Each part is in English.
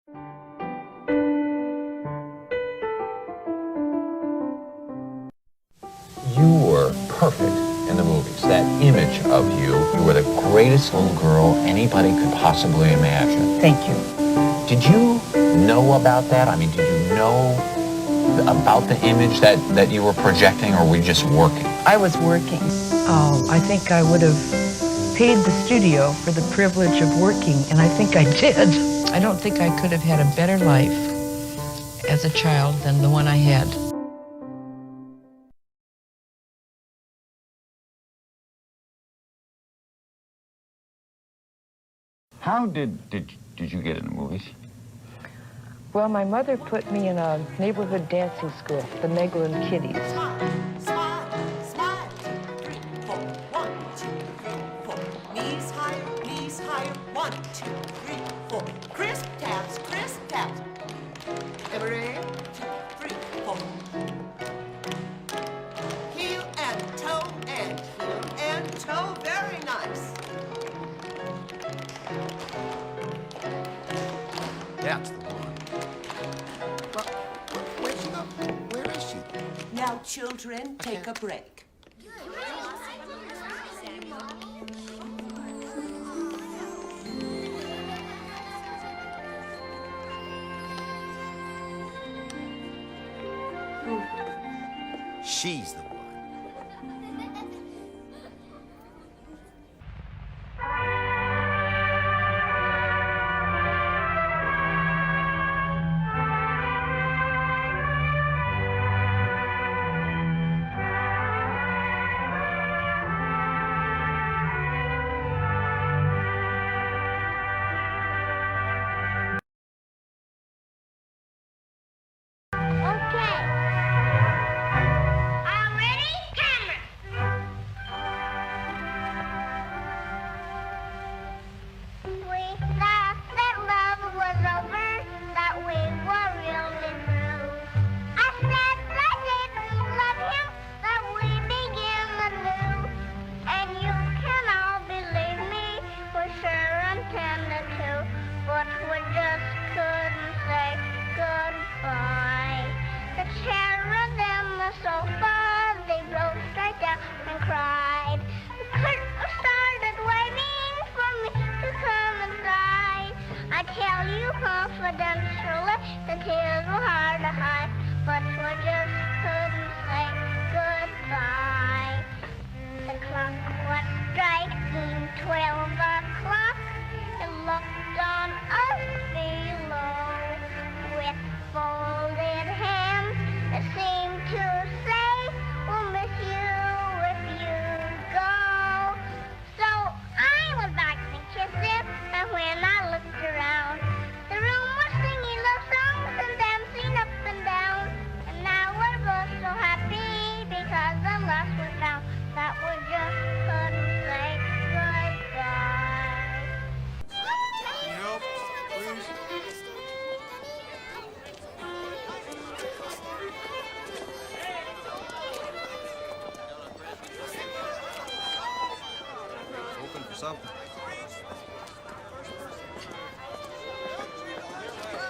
You were perfect in the movies. That image of you were the greatest little girl anybody could possibly imagine. Thank you. Did you know about that? I mean, did you know about the image that you were projecting, or were you just working? I was working. Oh, I think I would have paid the studio for the privilege of working, and I think I did. I don't think I could have had a better life as a child than the one I had. How did you get into movies? Well, my mother put me in a neighborhood dancing school, the Megalyn Kiddies. Smile, smile, 2, 3, 4. 1, 2, 3, 4. Knees higher, 1, 2, 3, 4. Crisp taps, crisp taps. Every 2, 3, 4. Heel and toe and heel and toe. Very nice. That's the one. Well, where'd she go? Where is she? Now, children, take a break. She's the one.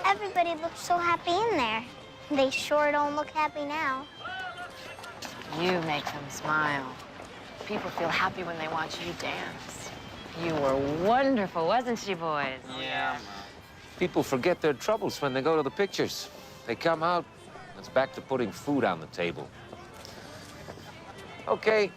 Everybody looks so happy in there. They sure don't look happy now. You make them smile. People feel happy when they watch you dance. You were wonderful, wasn't she, boys? Yeah. People forget their troubles when they go to the pictures. They come out, it's back to putting food on the table. Okay,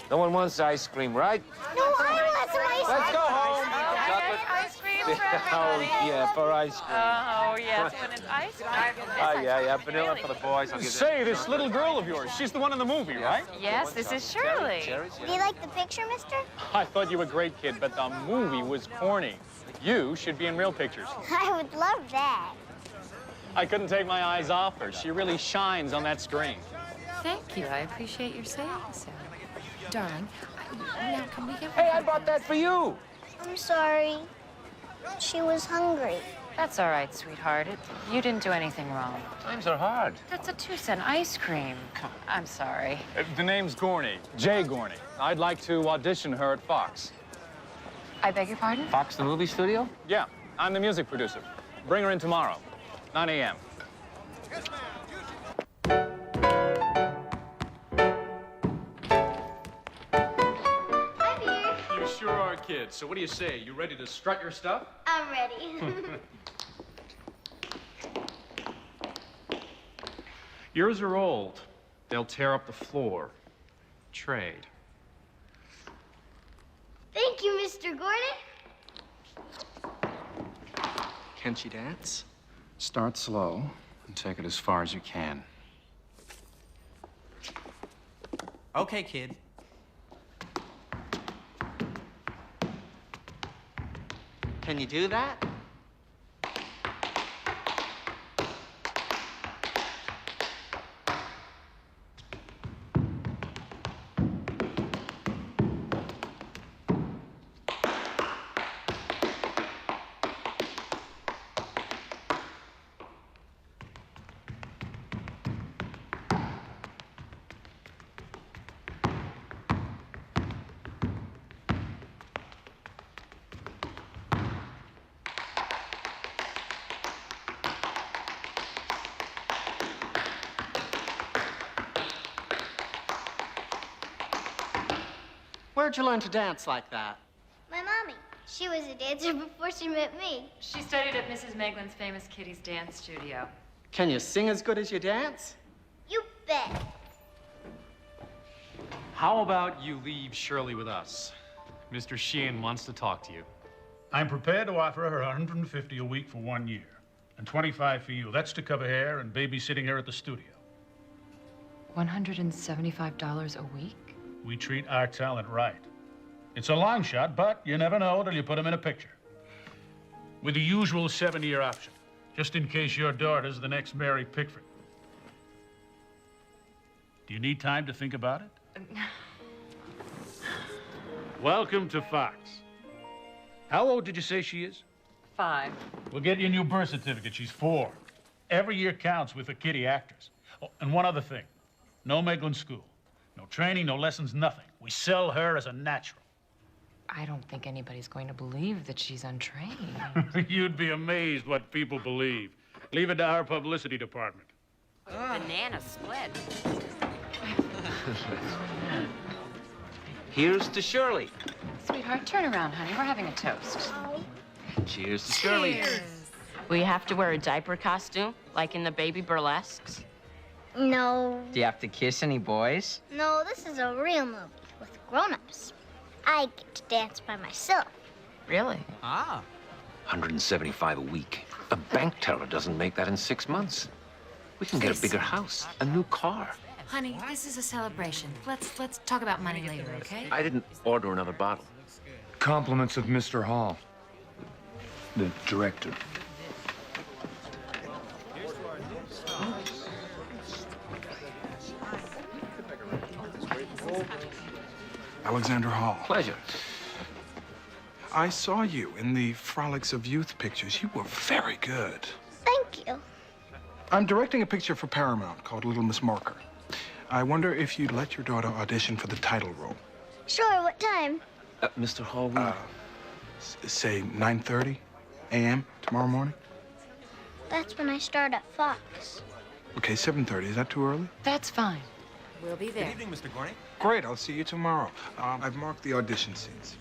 no one wants ice cream, right? No, I want some ice cream. Let's go home. Okay, ice cream for everybody. Oh, yeah, for ice cream. Oh, yes, when it's ice cream. Oh, yeah, vanilla for the boys. I'll give Say, this little girl of yours, she's the one in the movie, right? Yes, this is Shirley. Do you like the picture, mister? I thought you were a great kid, but the movie was corny. You should be in real pictures. I would love that. I couldn't take my eyes off her. She really shines on that screen. Thank you. I appreciate your saying so. Darling, now can we get... Hey, I bought that for you. I'm sorry. She was hungry. That's all right, sweetheart. You didn't do anything wrong. Times are hard. That's a 2-cent ice cream. I'm sorry. The name's Gorney, Jay Gorney. I'd like to audition her at Fox. I beg your pardon? Fox the movie studio? Yeah, I'm the music producer. Bring her in tomorrow, 9 a.m. Hi, dear. You sure are, kid. So what do you say? You ready to strut your stuff? I'm ready. Yours are old. They'll tear up the floor. Trade. Thank you, Mr. Gordon. Can she dance? Start slow and take it as far as you can. Okay, kid. Can you do that? Where'd you learn to dance like that? My mommy. She was a dancer before she met me. She studied at Mrs. Meglin's famous Kitty's dance studio. Can you sing as good as you dance? You bet. How about you leave Shirley with us? Mr. Sheehan wants to talk to you. I'm prepared to offer her $150 a week for 1 year, and $25 for you. That's to cover hair and babysitting her at the studio. $175 a week? We treat our talent right. It's a long shot, but you never know till you put them in a picture. With the usual 7-year option, just in case your daughter's the next Mary Pickford. Do you need time to think about it? Welcome to Fox. How old did you say she is? 5. We'll get you a new birth certificate. She's 4. Every year counts with the Kitty actors. Oh, and one other thing. No Meglin school. No training, no lessons, nothing. We sell her as a natural. I don't think anybody's going to believe that she's untrained. You'd be amazed what people believe. Leave it to our publicity department. Banana split. Here's to Shirley. Sweetheart, turn around, honey. We're having a toast. Cheers to Shirley. Will you have to wear a diaper costume, like in the baby burlesques? No. Do you have to kiss any boys? No, this is a real movie with grown-ups. I get to dance by myself. Really? Ah. $175 a week. A bank teller doesn't make that in 6 months. We can get a bigger house, a new car. Honey, this is a celebration. Let's talk about money later, okay? I didn't order another bottle. Compliments of Mr. Hall, the director. Alexander Hall. Pleasure. I saw you in the Frolics of Youth pictures. You were very good. Thank you. I'm directing a picture for Paramount called Little Miss Marker. I wonder if you'd let your daughter audition for the title role. Sure, what time? Mr. Hall, Say 9:30 a.m. tomorrow morning? That's when I start at Fox. Okay, 7:30. Is that too early? That's fine. We'll be there. Good evening, Mr. Gorney. Great, I'll see you tomorrow. I've marked the audition scenes.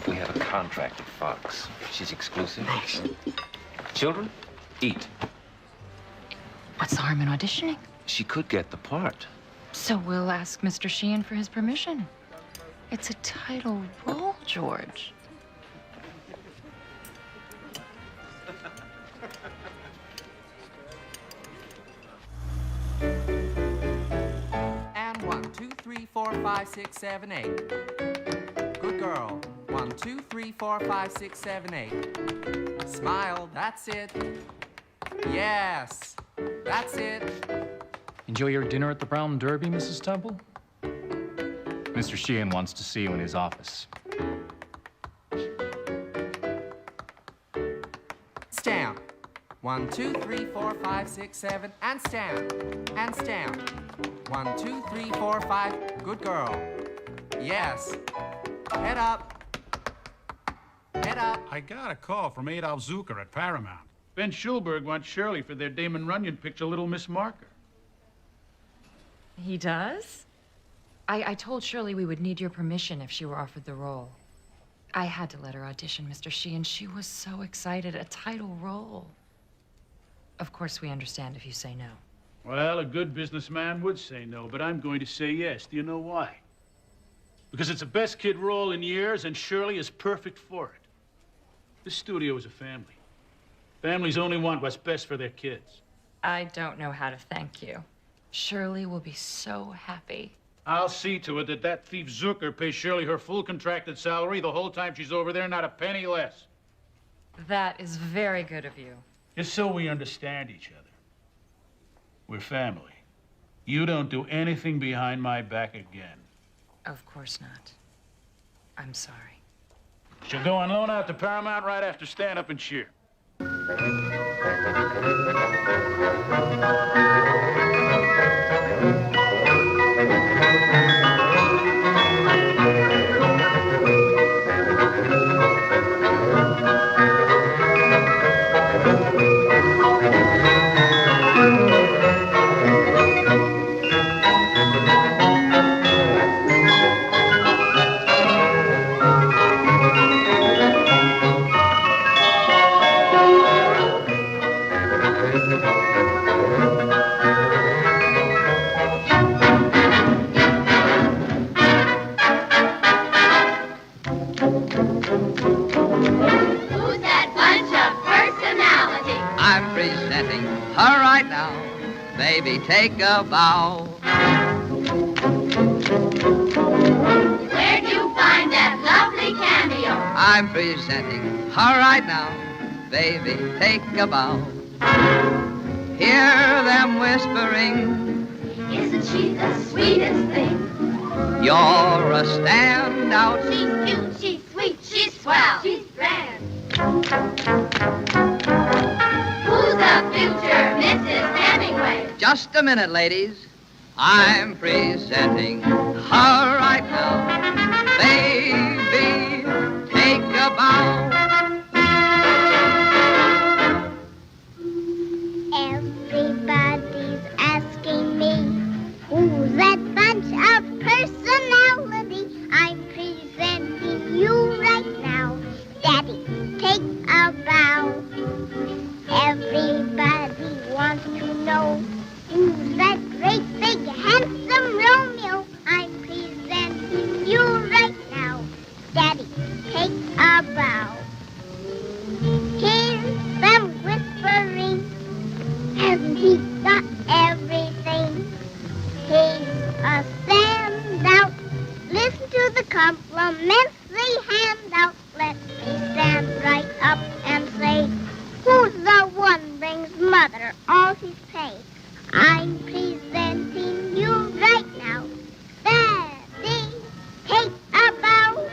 we have a contract at Fox. She's exclusive. Children, eat. What's the harm in auditioning? She could get the part. So we'll ask Mr. Sheehan for his permission. It's a title role, George. And 1, 2, 3, 4, 5, 6, 7, 8. Good girl. 1, 2, 3, 4, 5, 6, 7, 8. Smile, that's it. Yes, that's it. Enjoy your dinner at the Brown Derby, Mrs. Temple? Mr. Sheehan wants to see you in his office. Stamp. 1, 2, 3, 4, 5, 6, 7, and stamp. And stamp. 1, 2, 3, 4, 5. Good girl. Yes. Head up. Get up. I got a call from Adolf Zucker at Paramount. Ben Schulberg wants Shirley for their Damon Runyon picture, Little Miss Marker. He does? I told Shirley we would need your permission if she were offered the role. I had to let her audition, Mr. Sheehan. She was so excited. A title role. Of course, we understand if you say no. Well, a good businessman would say no, but I'm going to say yes. Do you know why? Because it's the best kid role in years, and Shirley is perfect for it. This studio is a family. Families only want what's best for their kids. I don't know how to thank you. Shirley will be so happy. I'll see to it that that thief Zucker pays Shirley her full contracted salary the whole time she's over there, not a penny less. That is very good of you. Just so we understand each other. We're family. You don't do anything behind my back again. Of course not. I'm sorry. She'll go on loan out to Paramount right after Stand Up and Cheer. Who's that bunch of personality? I'm presenting her right now. Baby, take a bow. Where'd you find that lovely cameo? I'm presenting her right now. Baby, take a bow. Hear them whispering. Isn't she the sweetest thing? You're a standout. She's cute, she's sweet, she's swell, she's grand. Who's the future Mrs. Hemingway? Just a minute, ladies. I'm presenting her right now. Baby, take a bow. Everybody's asking me, who's that bunch of personality? I'm presenting you right now. Daddy, take a bow. Everybody wants to know, who's that great big handsome Romeo? I'm presenting you right now. Daddy, take a bow. Hear them whispering, hasn't he got everything? He's a standout. Listen to the compliments they hand out. Let me stand right up and say, who's the one brings mother all his pay? I'm presenting you right now. Daddy, take a bow.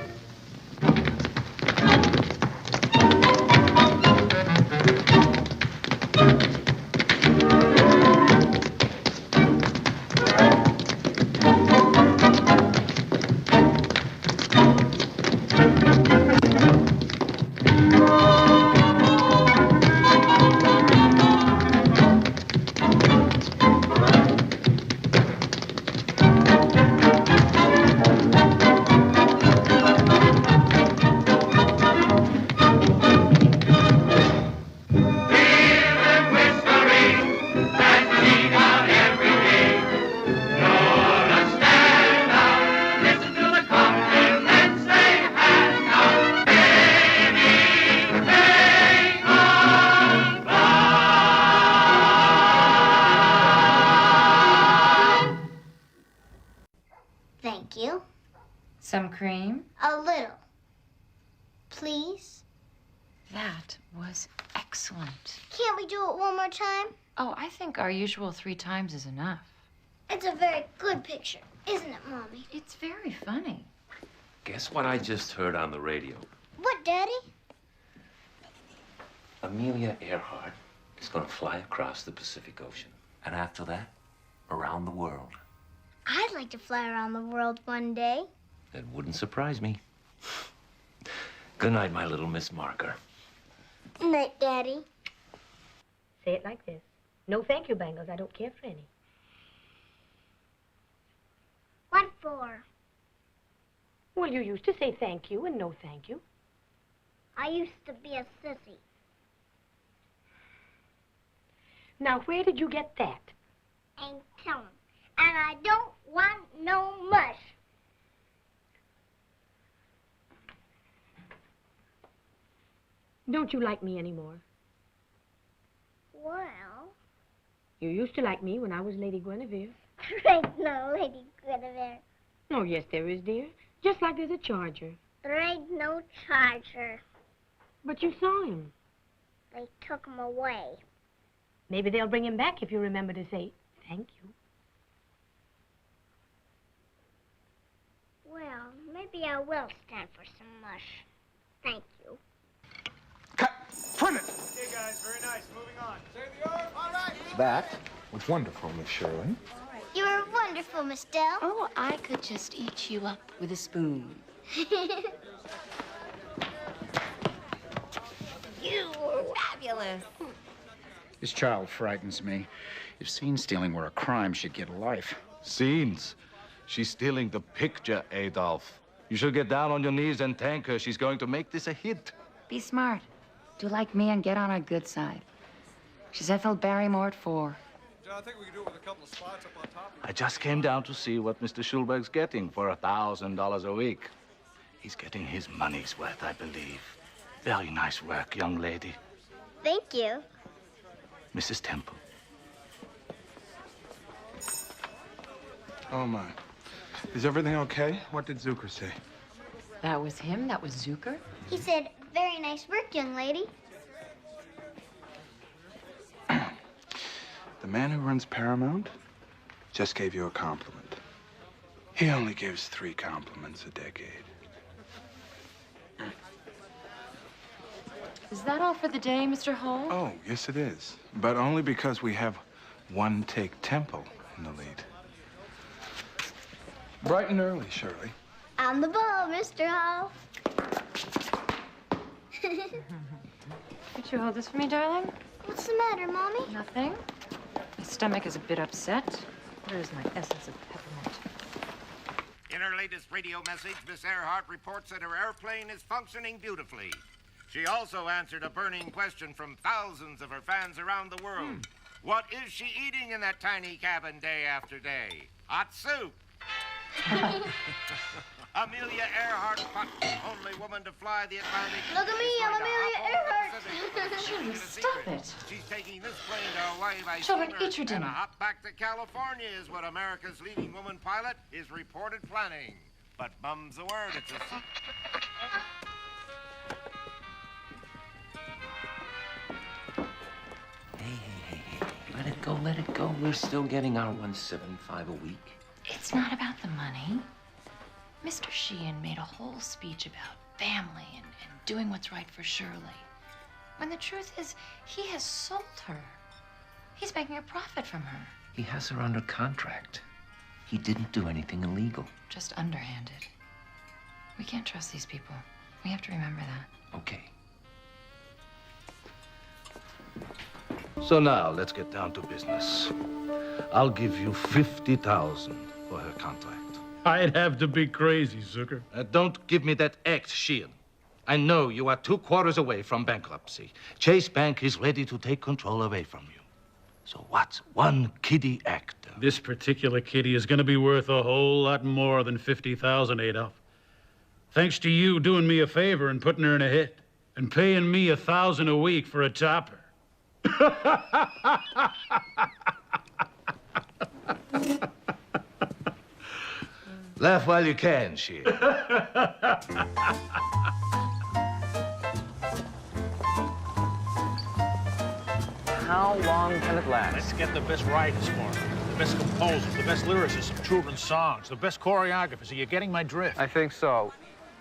Thank you. Some cream? A little. Please? That was excellent. Can't we do it one more time? Oh, I think our usual 3 times is enough. It's a very good picture, isn't it, Mommy? It's very funny. Guess what I just heard on the radio? What, Daddy? Amelia Earhart is going to fly across the Pacific Ocean. And after that, around the world. I'd like to fly around the world one day. That wouldn't surprise me. Good night, my little Miss Marker. Night, Daddy. Say it like this. No thank you, Bangles. I don't care for any. What for? Well, you used to say thank you and no thank you. I used to be a sissy. Now, where did you get that? Ain't tellin'. And I don't want no mush. Don't you like me anymore? Well, You used to like me when I was Lady Guinevere. there ain't no Lady Guinevere. Oh, yes, there is, dear. Just like there's a charger. There ain't no charger. But you saw him. They took him away. Maybe they'll bring him back if you remember to say thank you. Well, maybe I will stand for some mush. Thank you. Print it! Okay, guys, very nice. Moving on. Say the order. All right. That was wonderful, Miss Shirley. You were wonderful, Miss Dell. Oh, I could just eat you up with a spoon. You were Fabulous. This child frightens me. If scene stealing were a crime, she'd get a life. Scenes. She's stealing the picture, Adolf. You should get down on your knees and thank her. She's going to make this a hit. Be smart. Do like me and get on our good side. She's Ethel Barrymore at 4. John, I think we can do it with a couple of spots up on top. I just came down to see what Mr. Schulberg's getting for $1,000 a week. He's getting his money's worth, I believe. Very nice work, young lady. Thank you. Mrs. Temple. Oh, my. Is everything okay? What did Zucker say? That was him? That was Zucker? He said, very nice work, young lady. The man who runs Paramount just gave you a compliment. He only gives 3 compliments a decade. Is that all for the day, Mr. Holmes? Oh, yes, it is. But only because we have One Take Temple in the lead. Bright and early, Shirley. On the ball, Mr. Hall. Could you hold this for me, darling? What's the matter, Mommy? Nothing. My stomach is a bit upset. Where is my essence of peppermint? In her latest radio message, Miss Earhart reports that her airplane is functioning beautifully. She also answered a burning question from thousands of her fans around the world. What is she eating in that tiny cabin day after day? Hot soup. Amelia Earhart, only woman to fly the Atlantic. Look at me, I'm Amelia Earhart. Shirley, stop it. She's taking this plane to Hawaii by Children, steamer, eat your dinner. and a hop back to California is what America's leading woman pilot is reported planning. But mum's the word, it's a... Hey. Let it go, let it go. We're still getting our $175 a week. It's not about the money. Mr. Sheehan made a whole speech about family and doing what's right for Shirley. When the truth is, he has sold her. He's making a profit from her. He has her under contract. He didn't do anything illegal. Just underhanded. We can't trust these people. We have to remember that. Okay. So now, let's get down to business. I'll give you $50,000 for her contract. I'd have to be crazy, Zucker. Don't give me that act, Sheehan. I know you are 2 quarters away from bankruptcy. Chase Bank is ready to take control away from you. So what's one kiddie actor? This particular kitty is going to be worth a whole lot more than $50,000, Adolf. Thanks to you doing me a favor and putting her in a hit and paying me $1,000 a week for a topper. Laugh while you can, Sheehan. How long can it last? Let's get the best writers for it, the best composers, the best lyricists of children's songs, the best choreographers. Are you getting my drift? I think so.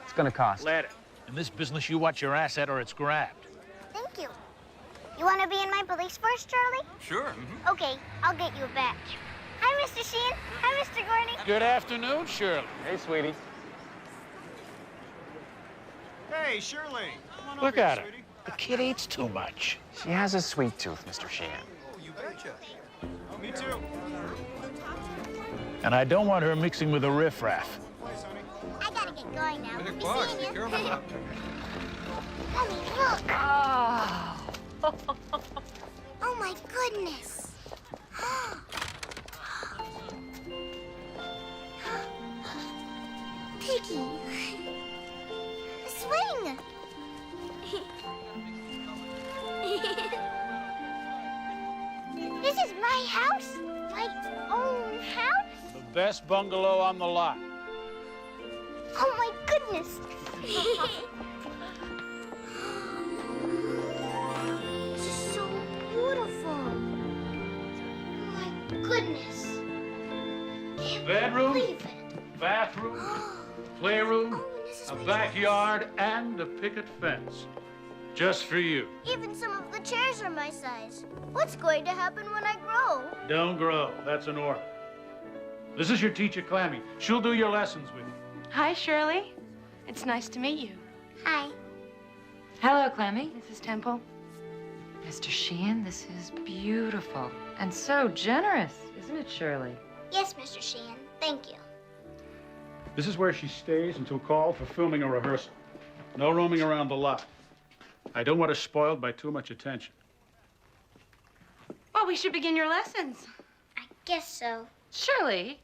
It's gonna cost. Let it. In this business, you watch your asset or it's grabbed. Thank you. You want to be in my police force, Charlie? Sure. Okay, I'll get you a badge. Hi, Mr. Sheehan. Hi, Mr. Gordy. Good afternoon, Shirley. Hey, sweetie. Hey, Shirley. Come on Look over at here, her. sweetie. The kid eats too much. She has a sweet tooth, Mr. Sheehan. Oh, you betcha. Oh, me too. And I don't want her mixing with the riffraff. I gotta get going now. Big Be box, seeing be you. careful. Mommy, look. Oh. Oh my goodness. Piggy. A swing. This is my house? My own house? The best bungalow on the lot. Oh my goodness. This is so beautiful. Oh my goodness. Can't Bedroom, believe it. bathroom, playroom, a backyard, and a picket fence. Just for you. Even some of the chairs are my size. What's going to happen when I grow? Don't grow. That's an order. This is your teacher, Clammy. She'll do your lessons with you. Hi, Shirley. It's nice to meet you. Hi. Hello, Clammy. Mrs. Temple. Mr. Sheehan, this is beautiful and so generous, isn't it, Shirley? Yes, Mr. Sheehan. Thank you. This is where she stays until called for filming a rehearsal. No roaming around the lot. I don't want her spoiled by too much attention. Well, we should begin your lessons. I guess so. Shirley.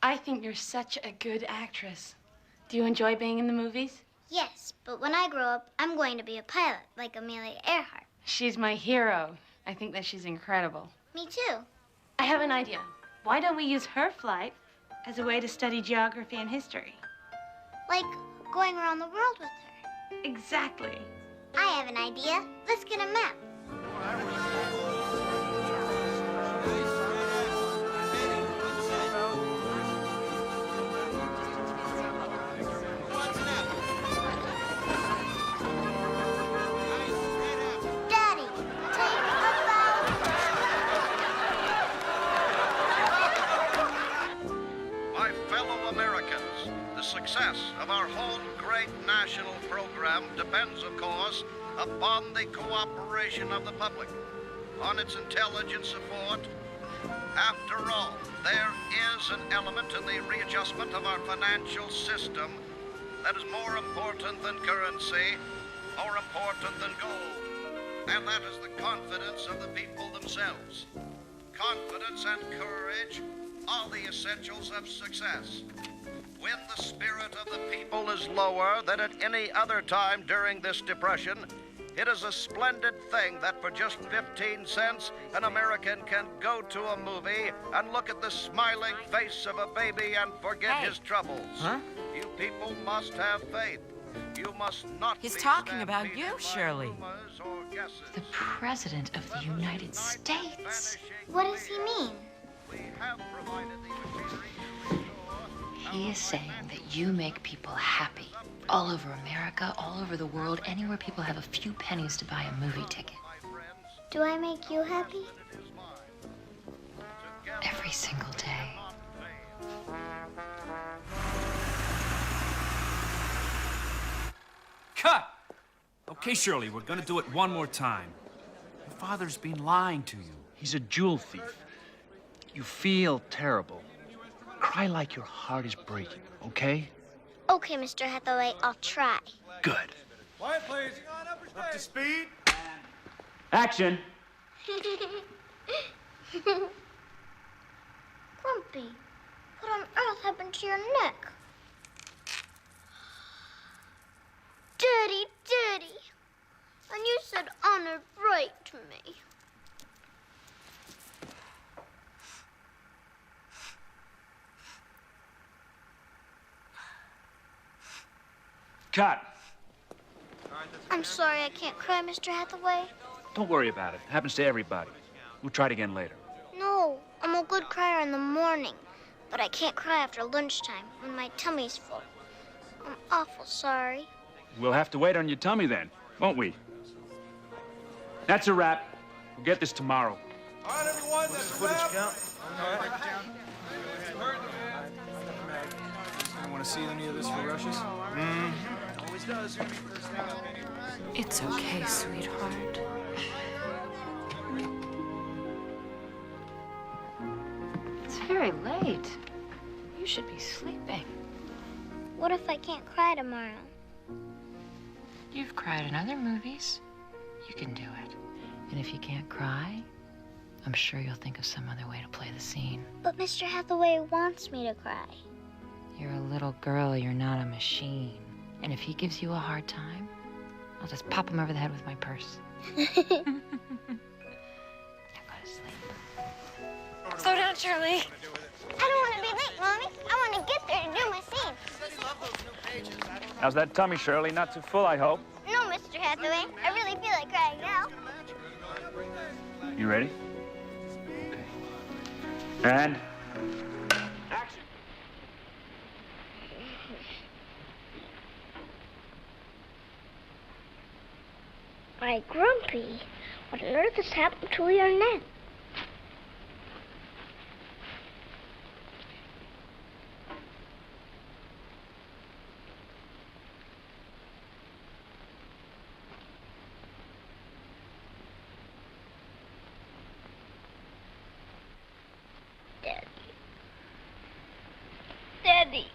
I think you're such a good actress. Do you enjoy being in the movies? Yes, but when I grow up, I'm going to be a pilot, like Amelia Earhart. She's my hero. I think that she's incredible. Me too. I have an idea. Why don't we use her flight as a way to study geography and history? Like going around the world with her. Exactly. I have an idea. Let's get a map. Daddy, take a bow. My fellow Americans, the success of our whole great national program depends, of course, upon the cooperation of the public, on its intelligent support. After all, there is an element in the readjustment of our financial system that is more important than currency, more important than gold, and that is the confidence of the people themselves. Confidence and courage are the essentials of success. When the spirit of the people is lower than at any other time during this depression, it is a splendid thing that for just 15 cents, an American can go to a movie and look at the smiling face of a baby and forget his troubles. Huh? You people must have faith. You must not He's be talking about stampeded you, by Shirley. rumors or guesses. The President of the United States. What does he mean? We have provided the machinery to restore. He is saying that you make people happy. All over America, all over the world, anywhere people have a few pennies to buy a movie ticket. Do I make you happy? Every single day. Cut! Okay, Shirley, we're gonna do it one more time. Your father's been lying to you. He's a jewel thief. You feel terrible. Cry like your heart is breaking, okay? Okay, Mr. Hathaway, I'll try. Good. Quiet, please. Up to speed. Action! Grumpy, what on earth happened to your neck? Daddy, Daddy, and you said honor bright to me. Cut! I'm sorry I can't cry, Mr. Hathaway. Don't worry about it. Happens to everybody. We'll try it again later. No, I'm a good crier in the morning, but I can't cry after lunchtime when my tummy's full. I'm awful sorry. We'll have to wait on your tummy then, won't we? That's a wrap. We'll get this tomorrow. All right, everyone, that's footage count. see any of this for rushes? Always does. It's okay, sweetheart. It's very late. You should be sleeping. What if I can't cry tomorrow? You've cried in other movies. You can do it. And if you can't cry, I'm sure you'll think of some other way to play the scene. But Mr. Hathaway wants me to cry. You're a little girl, you're not a machine. And if he gives you a hard time, I'll just pop him over the head with my purse. Now go to sleep. Slow down, Shirley. I don't want to be late, Mommy. I want to get there to do my scene. How's that tummy, Shirley? Not too full, I hope. No, Mr. Hathaway. I really feel like crying now. You ready? Okay. And action. Why, Grumpy, what on earth has happened to your neck? Daddy.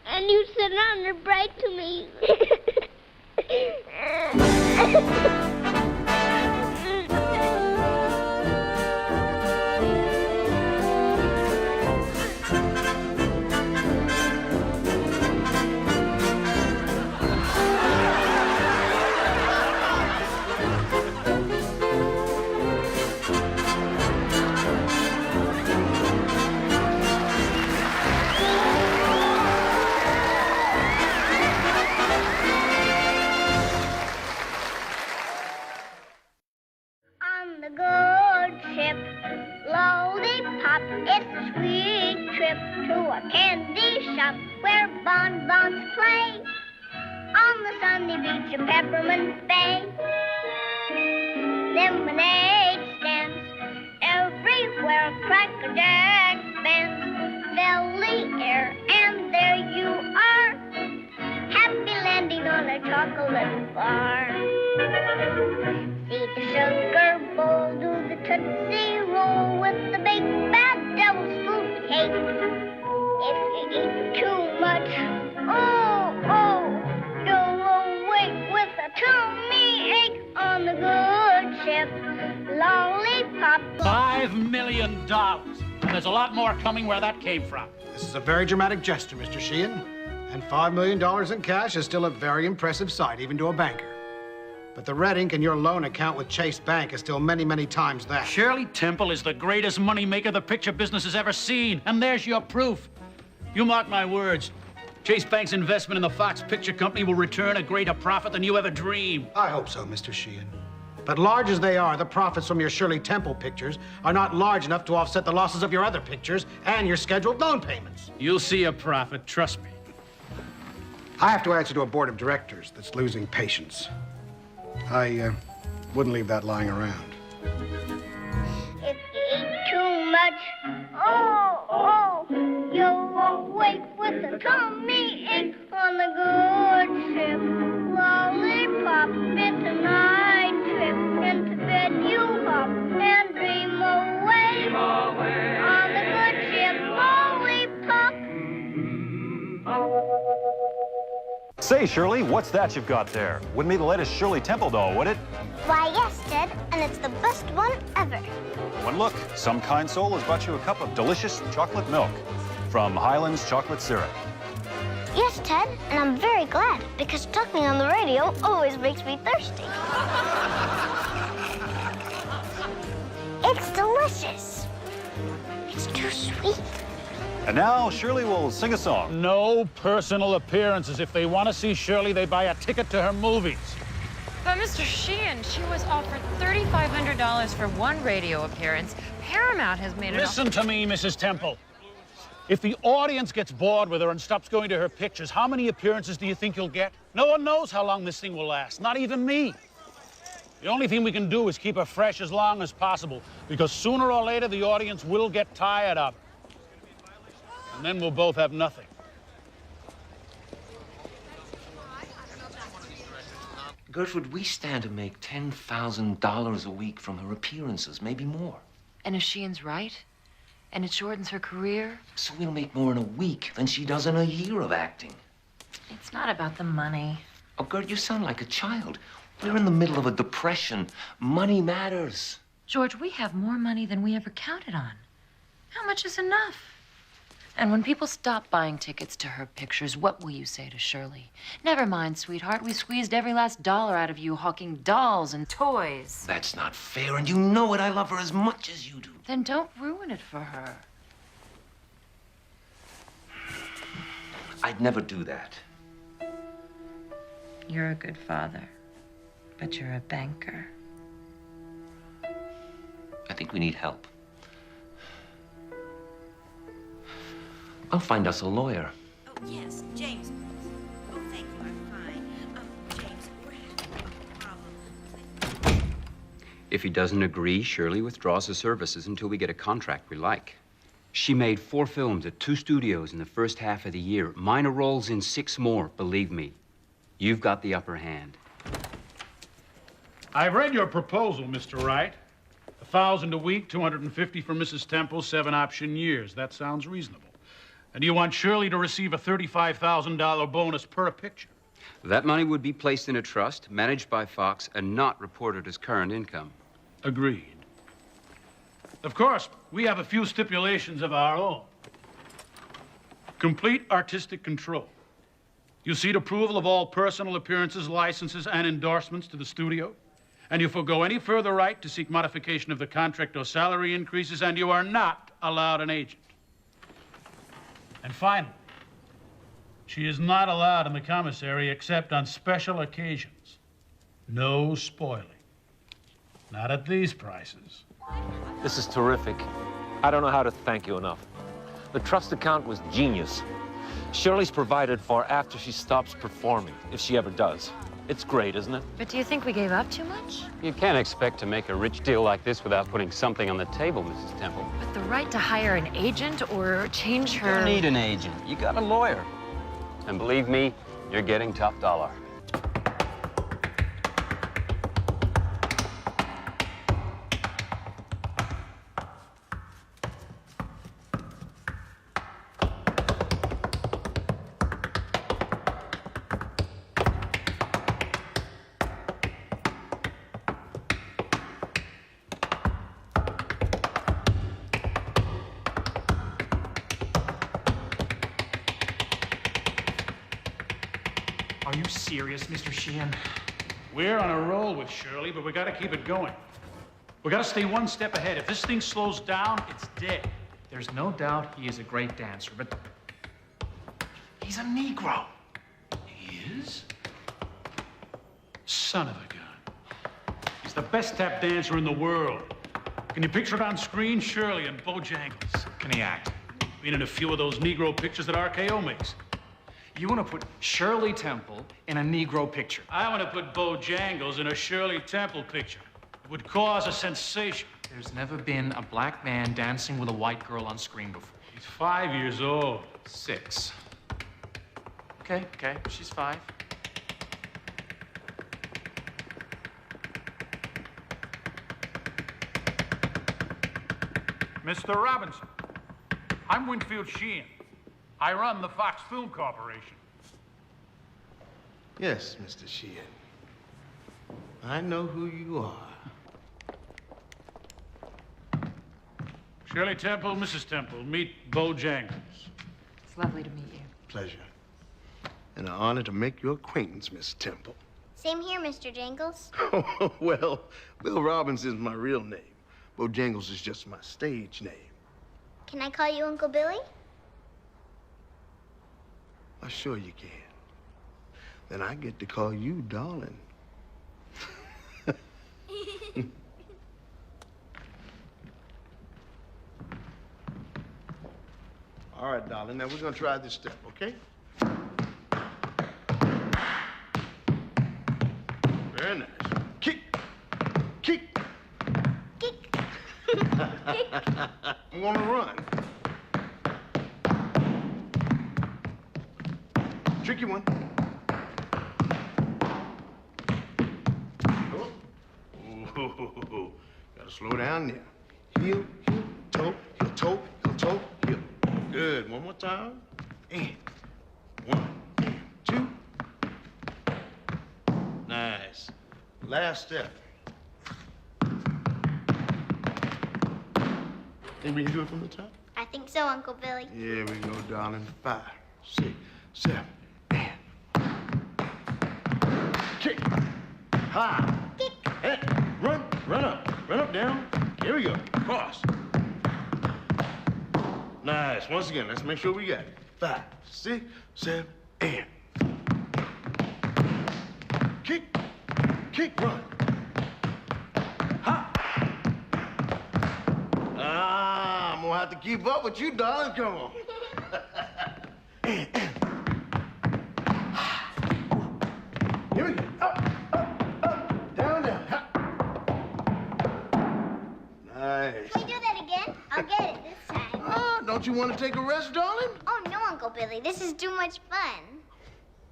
And you sit on the bright to me. On the good ship, lollipop, it's a sweet trip to a candy shop where bonbons play on the sunny beach of Peppermint Bay. Lemonade stands everywhere, Cracker Jack bands fill the air, and there you are, happy landing on a chocolate bar. See the sugar bowl, do the Tootsie Roll with the big bad devil's food cake. If you eat too much, you'll awake with a tummy ache on the good ship. Lollipop. $5 million. And there's a lot more coming where that came from. This is a very dramatic gesture, Mr. Sheehan. And $5 million in cash is still a very impressive sight, even to a banker. But the red ink in your loan account with Chase Bank is still many, many times that. Shirley Temple is the greatest moneymaker the picture business has ever seen. And there's your proof. You mark my words. Chase Bank's investment in the Fox Picture Company will return a greater profit than you ever dreamed. I hope so, Mr. Sheehan. But large as they are, the profits from your Shirley Temple pictures are not large enough to offset the losses of your other pictures and your scheduled loan payments. You'll see a profit, trust me. I have to answer to a board of directors that's losing patience. I wouldn't leave that lying around. If you eat too much, you'll awake with a tummy ache on the good ship. Lollipop, it's a night trip. Into bed you hop and dream away. On the good ship, lollipop. Say, Shirley, what's that you've got there? Wouldn't be the latest Shirley Temple doll, would it? Why, yes, Ted, and it's the best one ever. Well, look, some kind soul has brought you a cup of delicious chocolate milk from Highland's Chocolate Syrup. Yes, Ted, and I'm very glad, because talking on the radio always makes me thirsty. It's delicious. It's too sweet. And now, Shirley will sing a song. No personal appearances. If they want to see Shirley, they buy a ticket to her movies. But Mr. Sheehan, she was offered $3,500 for one radio appearance. Paramount has made it. Listen to me, Mrs. Temple. If the audience gets bored with her and stops going to her pictures, how many appearances do you think you'll get? No one knows how long this thing will last, not even me. The only thing we can do is keep her fresh as long as possible, because sooner or later the audience will get tired of her. And then we'll both have nothing. Gertrude, we stand to make $10,000 a week from her appearances, maybe more. And if Sheehan's right, and it shortens her career? So we'll make more in a week than she does in a year of acting. It's not about the money. Oh, Gert, you sound like a child. We're in the middle of a depression. Money matters. George, we have more money than we ever counted on. How much is enough? And when people stop buying tickets to her pictures, what will you say to Shirley? Never mind, sweetheart. We squeezed every last dollar out of you hawking dolls and toys. That's not fair, and you know it. I love her as much as you do. Then don't ruin it for her. I'd never do that. You're a good father, but you're a banker. I think we need help. I'll find us a lawyer. Oh, yes, James. Oh, thank you, I'm fine. James, we're having a problem. If he doesn't agree, Shirley withdraws her services until we get a contract we like. She made 4 films at 2 studios in the first half of the year. Minor roles in 6 more, believe me. You've got the upper hand. I've read your proposal, Mr. Wright. 1,000 a week, 250 for Mrs. Temple, 7 option years. That sounds reasonable. And you want Shirley to receive a $35,000 bonus per picture? That money would be placed in a trust, managed by Fox, and not reported as current income. Agreed. Of course, we have a few stipulations of our own. Complete artistic control. You cede approval of all personal appearances, licenses, and endorsements to the studio. And you forgo any further right to seek modification of the contract or salary increases, and you are not allowed an agent. And finally, she is not allowed in the commissary except on special occasions. No spoiling. Not at these prices. This is terrific. I don't know how to thank you enough. The trust account was genius. Shirley's provided for after she stops performing, if she ever does. It's great, isn't it? But do you think we gave up too much? You can't expect to make a rich deal like this without putting something on the table, Mrs. Temple. But the right to hire an agent or change her... You don't need an agent. You got a lawyer. And believe me, you're getting top dollar. Are you serious, Mr. Sheehan? We're on a roll with Shirley, but we gotta keep it going. We gotta stay one step ahead. If this thing slows down, it's dead. There's no doubt he is a great dancer, but he's a Negro. He is? Son of a gun. He's the best tap dancer in the world. Can you picture it on screen? Shirley and Bojangles. Can he act? Been in a few of those Negro pictures that RKO makes. You want to put Shirley Temple in a Negro picture? I want to put Bojangles in a Shirley Temple picture. It would cause a sensation. There's never been a black man dancing with a white girl on screen before. He's 5 years old. 6. Okay, she's 5. Mr. Robinson, I'm Winfield Sheehan. I run the Fox Film Corporation. Yes, Mr. Sheehan. I know who you are. Shirley Temple, Mrs. Temple, meet Bojangles. It's lovely to meet you. Pleasure. And an honor to make your acquaintance, Miss Temple. Same here, Mr. Jangles. Well, Bill Robbins is my real name. Bojangles is just my stage name. Can I call you Uncle Billy? Well, sure you can. Then I get to call you darling. All right, darling. Now we're gonna try this step, okay? Very nice. Kick. Kick. Kick. I'm gonna run. tricky one. Oh. Gotta slow down there. Heel, toe, heel, toe, heel. Good. One more time. And 1, 2. Nice. Last step. Think we can do it from the top? I think so, Uncle Billy. Here we go, darling. 5, 6, 7, and kick. High. Kick. And run up, down. Here we go. Cross. Nice. Once again, let's make sure we got it. 5, 6, 7, and kick, run. I'm gonna have to keep up with you, darling. Come on. Here we go. Up, down. Nice. Can we do that again? I'll get it this time. Don't you want to take a rest, darling? Oh, no, Uncle Billy. This is too much fun.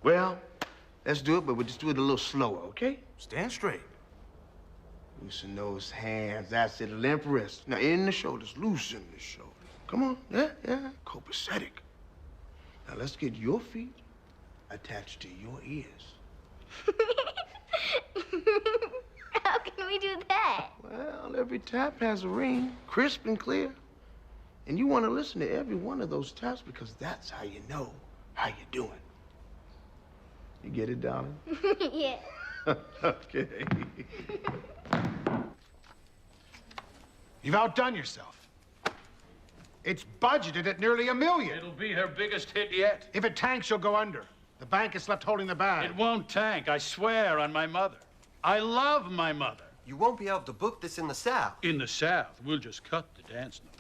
Well, let's do it, but we'll just do it a little slower, okay? Stand straight. Loosen those hands. That's it. Limp wrist. Now, in the shoulders. Loosen the shoulders. Come on. Yeah. Copacetic. Now, let's get your feet attached to your ears. How can we do that? Well, every tap has a ring, crisp and clear. And you want to listen to every one of those taps because that's how you know how you're doing. You get it, darling? Yeah. Okay. You've outdone yourself. It's budgeted at nearly $1 million. It'll be her biggest hit yet. If it tanks, she'll go under. The bank is left holding the bag. It won't tank, I swear on my mother. I love my mother. You won't be able to book this in the South. In the South, we'll just cut the dance number.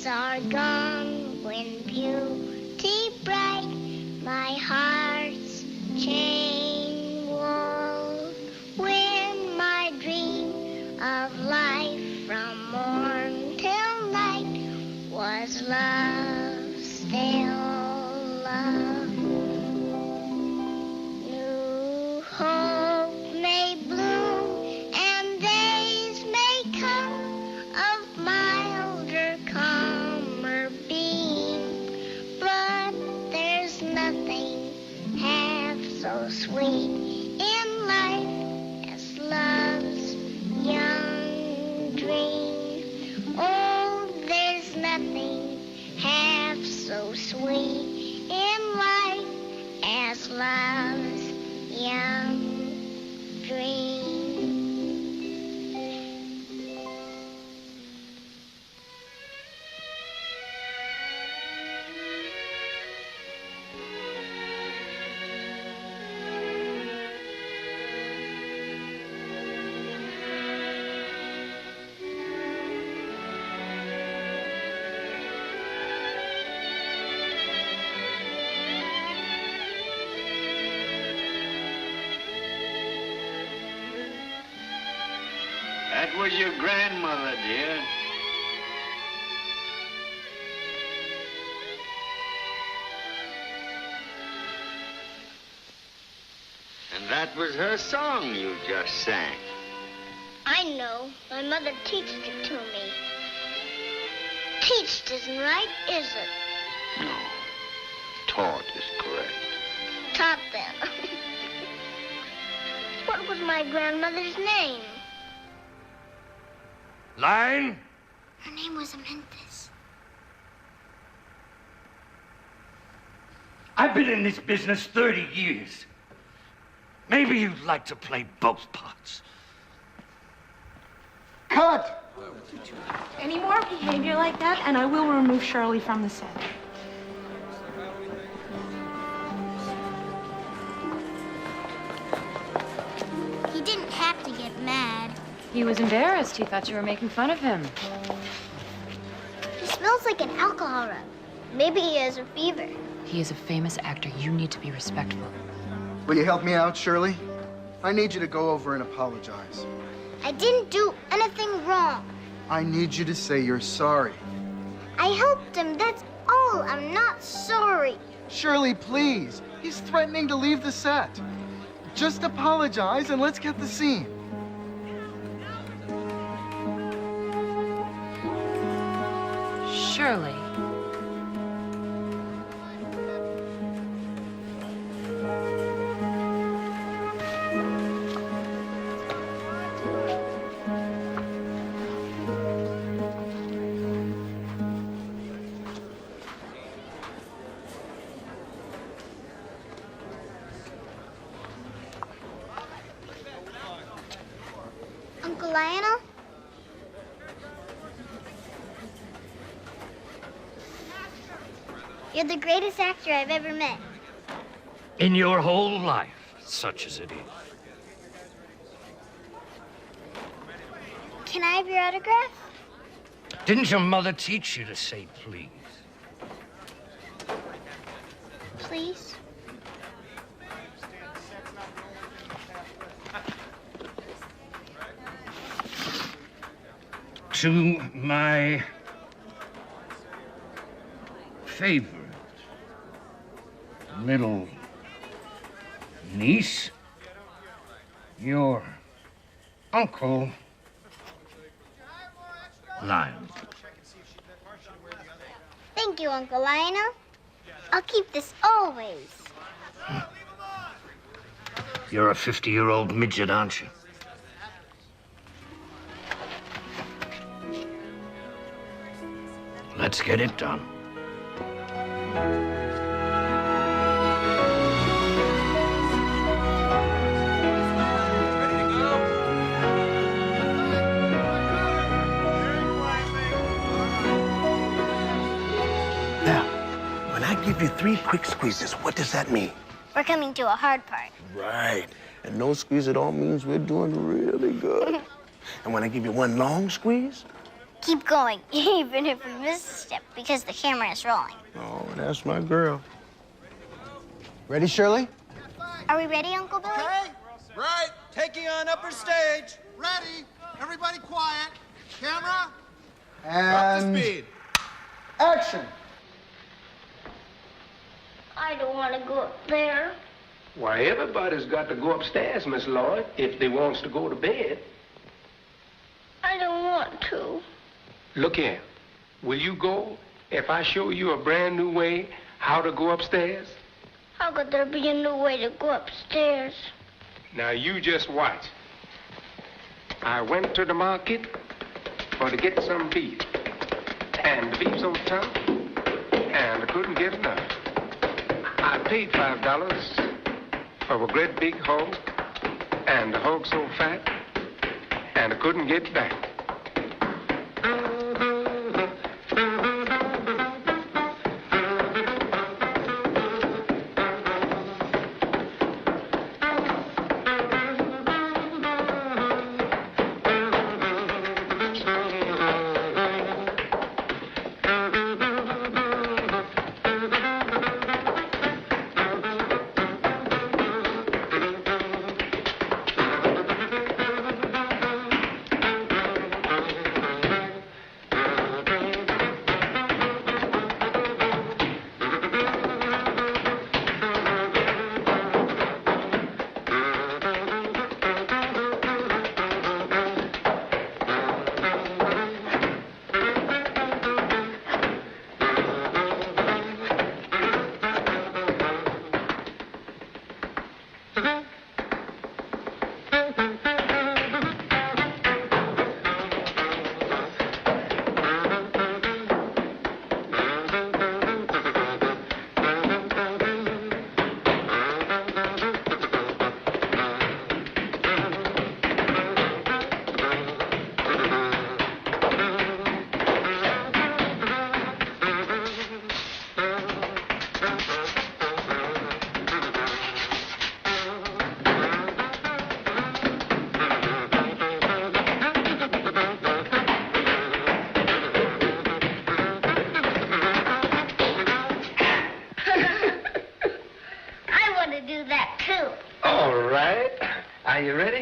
Are gone when beauty bright my heart's chain wore, when my dream of life from morn till night was love, still love. New hope may bloom and days may come of milder calmer beam, but there's nothing half so sweet in life as love's young dream. Oh, there's nothing half so sweet in life as love's young dream. That was your grandmother, dear. And that was her song you just sang. I know. My mother teached it to me. Teached isn't right, is it? No. Taught is correct. Taught them. What was my grandmother's name? Line? Her name was Amyntas. I've been in this business 30 years. Maybe you'd like to play both parts. Cut! Any more behavior like that, and I will remove Shirley from the set. He was embarrassed. He thought you were making fun of him. He smells like an alcohol rub. Maybe he has a fever. He is a famous actor. You need to be respectful. Will you help me out, Shirley? I need you to go over and apologize. I didn't do anything wrong. I need you to say you're sorry. I helped him, that's all. I'm not sorry. Shirley, please. He's threatening to leave the set. Just apologize and let's get the scene. Shirley. Uncle Lionel? You're the greatest actor I've ever met. In your whole life, such as it is. Can I have your autograph? Didn't your mother teach you to say please? Please? To my favorite little niece, your Uncle Lionel. Thank you, Uncle Lionel. I'll keep this always. You're a 50-year-old midget, aren't you? Let's get it done. Now, when I give you 3 quick squeezes, what does that mean? We're coming to a hard part. Right. And no squeeze at all means we're doing really good. And when I give you 1 long squeeze? Keep going, even if we miss a step, because the camera is rolling. Oh, that's my girl. Ready, Shirley? Are we ready, Uncle Billy? Okay. Right. Taking on upper stage. Ready. Everybody quiet. Camera. Up to speed. Action. I don't want to go up there. Why, everybody's got to go upstairs, Miss Lloyd, if they wants to go to bed. I don't want to. Look here. Will you go if I show you a brand new way how to go upstairs? How could there be a new way to go upstairs? Now, you just watch. I went to the market for to get some beef. And the beef's so tough, and I couldn't get enough. I paid $5 for a great big hog, and the hog so fat, and I couldn't get back.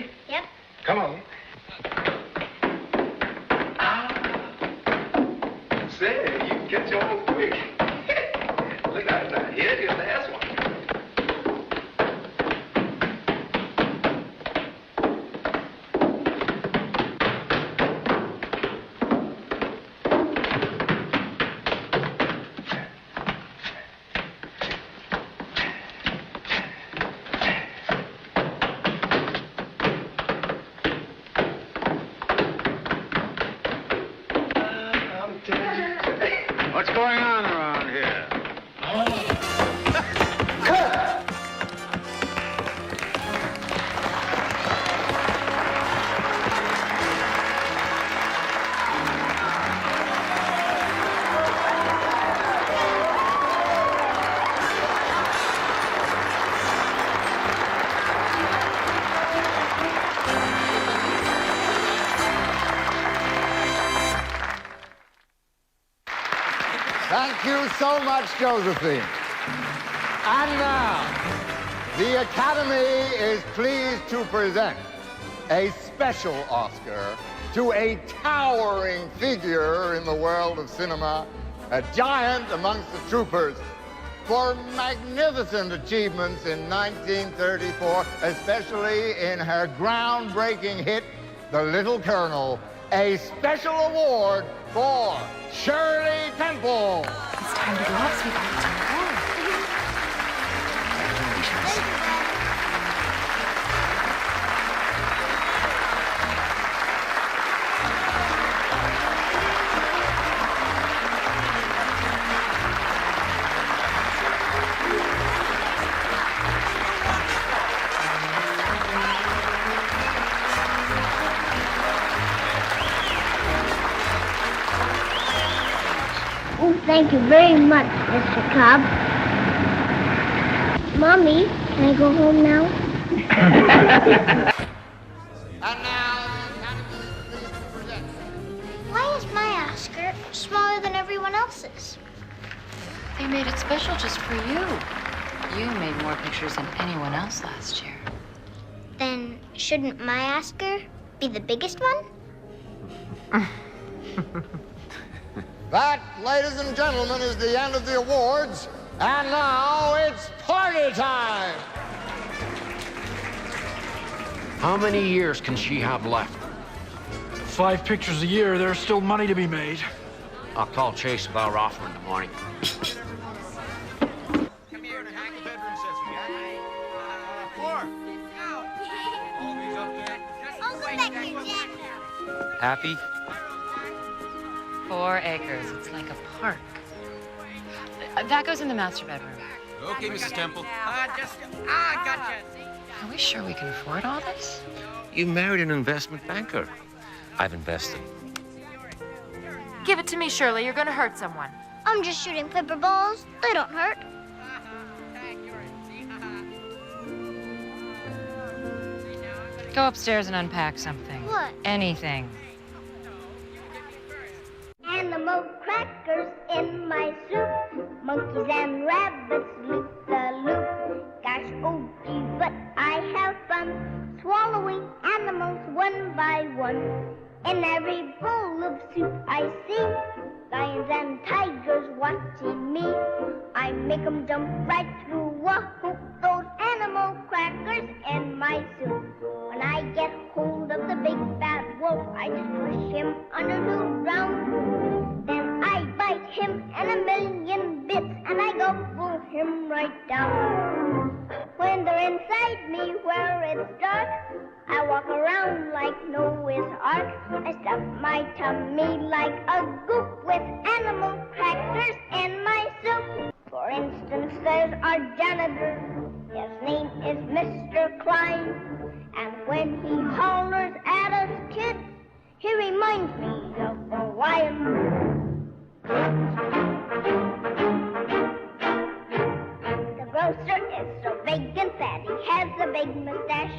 Ready? Yep. Come on. Say, you can catch on quick. Look out now. Here's your last one. What's going on around here? Thank you so much, Josephine. And now, the Academy is pleased to present a special Oscar to a towering figure in the world of cinema, a giant amongst the troopers, for magnificent achievements in 1934, especially in her groundbreaking hit, The Little Colonel, a special award for Shirley Temple. It's time to go up, sweetheart. It's time to go. Oh, thank you very much, Mr. Cobb. Mommy, can I go home now? Why is my Oscar smaller than everyone else's? They made it special just for you. You made more pictures than anyone else last year. Then shouldn't my Oscar be the biggest one? That, ladies and gentlemen, is the end of the awards. And now it's party time. How many years can she have left? 5 pictures a year, there's still money to be made. I'll call Chase about her offer in the morning. Happy? 4 acres. It's like a park. That goes in the master bedroom. Okay, Mrs. Temple. Are we sure we can afford all this? You married an investment banker. I've invested. Give it to me, Shirley. You're going to hurt someone. I'm just shooting flipper balls. They don't hurt. Go upstairs and unpack something. What? Anything. Animal crackers in my soup. Monkeys and rabbits loop the loop. Gosh, oh gee, but I have fun swallowing animals one by one. In every bowl of soup I see lions and tigers watching me. I make them jump right through a hoop. Those animal crackers in my soup. When I get hold of the big bad wolf, I push him under the ground. Then I bite him in a million bits, and I gobble him right down. When they're inside me where it's dark, I walk around like Noah's Ark. I stuff my tummy like a goop with animal crackers in my soup. For instance, there's our janitor. His name is Mr. Klein. And when he hollers at us kids, he reminds me of the lion. The grocer is so big and fat, he has a big mustache.